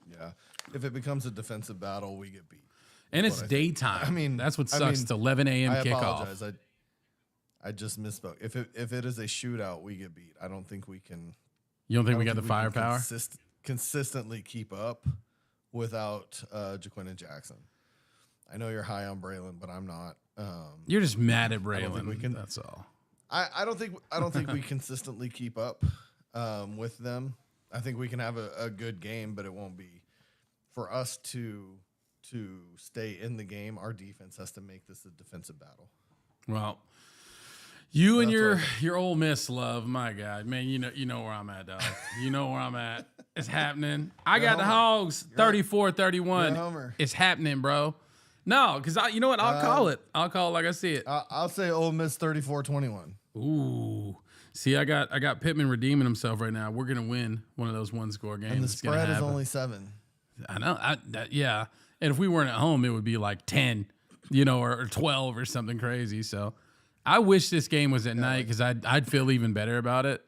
Yeah. If it becomes a defensive battle, we get beat. And it's daytime. I mean, that's what sucks. It's 11 a.m. I kickoff. apologize. I just misspoke. If it is a shootout, we get beat. I don't think we can. You don't think we got the firepower? Consistently keep up without Jaquindon Jackson. I know you're high on Braylon, but I'm not. You're just mad at Braylon. That's all. I don't think we consistently keep up with them. I think we can have a good game, but it won't be for us to stay in the game. Our defense has to make this a defensive battle. Well, you and your Ole Miss love, my God, man. You know where I'm at, dog. You know where I'm at. It's happening. I got the Hogs 34-31. It's happening, bro. No, because you know what? I'll call it. I'll call it like I see it. I'll say Ole Miss 34-21. Ooh. See, I got Pittman redeeming himself right now. We're gonna win one of those one-score games. And the spread is only 7. I know. Yeah. And if we weren't at home, it would be like 10, or 12 or something crazy. So I wish this game was at night because I'd feel even better about it.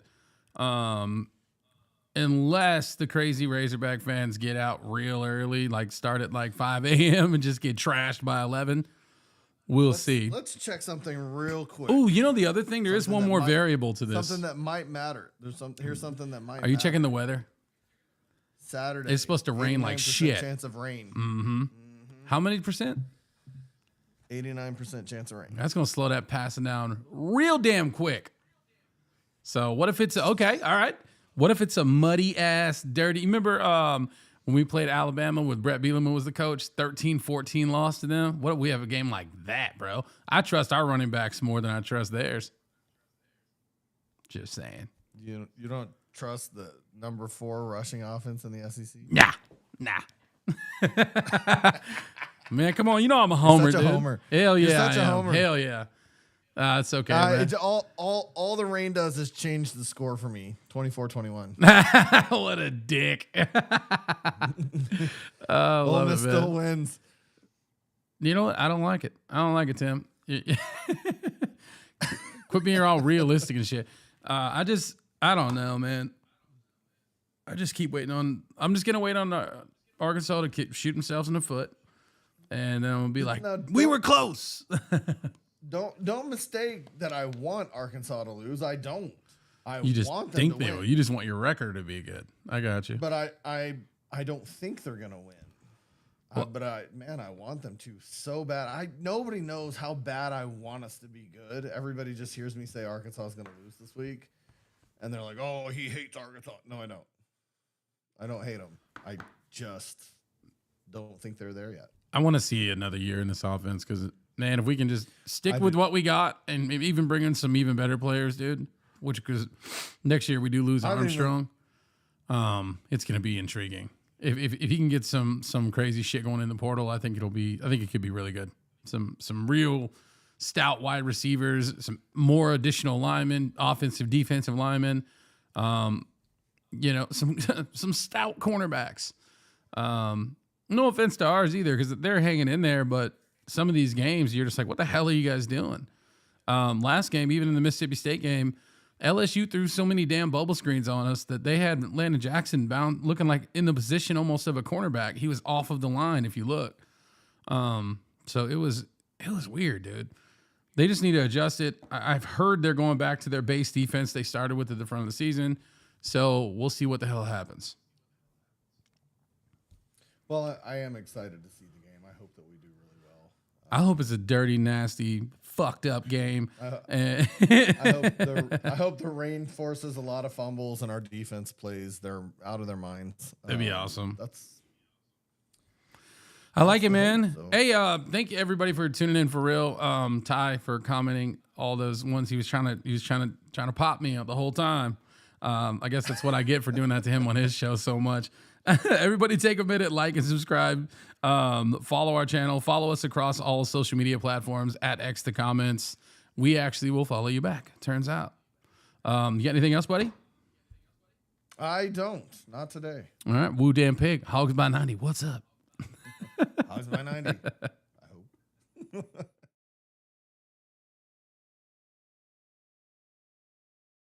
Unless the crazy Razorback fans get out real early, like start at like 5 a.m. and just get trashed by 11. Let's see. Let's check something real quick. Oh, the other thing, there is one more variable to this. Something that might matter. Here's something that might Are you checking the weather? Saturday. It's supposed to rain like shit. Chance of rain. Mm-hmm. How many percent? 89% chance of rain. That's going to slow that passing down real damn quick. So what if it's okay? All right. What if it's a muddy ass, dirty? You remember when we played Alabama with Brett Bielema was the coach, 13-14 lost to them? What if we have a game like that, bro? I trust our running backs more than I trust theirs. Just saying. You don't trust the number 4 rushing offense in the SEC? Nah. Man, come on. You know I'm a homer, such a dude. homer. Hell yeah, You're such I a am. homer. Hell yeah. It's okay, man. It's all the rain does is change the score for me. 24-21. What a dick. Ole love Miss it, man. still wins. You know what? I don't like it. I don't like it, Tim. Quit being all realistic and shit. I don't know, man. I just keep waiting on. I'm just gonna wait on Arkansas to shoot themselves in the foot, and then we'll be like, we were close. Don't mistake that I want Arkansas to lose. I don't. You just want them think to they win. will. You just want your record to be good. I got you. But I don't think they're gonna win. But I want them to so bad. Nobody knows how bad I want us to be good. Everybody just hears me say Arkansas is gonna lose this week, and they're like, "Oh, he hates Arkansas." No, I don't. I don't hate them. I just don't think they're there yet. I want to see another year in this offense because, man, if we can just stick with what we got and maybe even bring in some even better players, dude. Because next year we do lose Armstrong, it's going to be intriguing. If he can get some crazy shit going in the portal, I think it could be really good. Some real stout wide receivers, some more additional linemen, offensive, defensive linemen. Some stout cornerbacks. No offense to ours either, because they're hanging in there, but some of these games, you're just like, what the hell are you guys doing? Last game, even in the Mississippi State game, LSU threw so many damn bubble screens on us that they had Landon Jackson bound, looking like in the position almost of a cornerback. He was off of the line, if you look. So it was weird, dude. They just need to adjust it. I've heard they're going back to their base defense they started with at the front of the season. So we'll see what the hell happens. Well, I am excited to see the game. I hope that we do really well. I hope it's a dirty, nasty, fucked up game. I hope the rain forces a lot of fumbles and our defense plays they're out of their minds. That'd be awesome. I like it, man. So. Hey, thank you everybody for tuning in for real. Ty for commenting all those ones he was trying to pop me up the whole time. I guess that's what I get for doing that to him on his show so much. Everybody take a minute, like and subscribe. Follow our channel. Follow us across all social media platforms at X the Comments. We actually will follow you back, turns out. You got anything else, buddy? I don't. Not today. All right. Woo damn pig. Hogs by 90. What's up? Hogs by 90. I hope.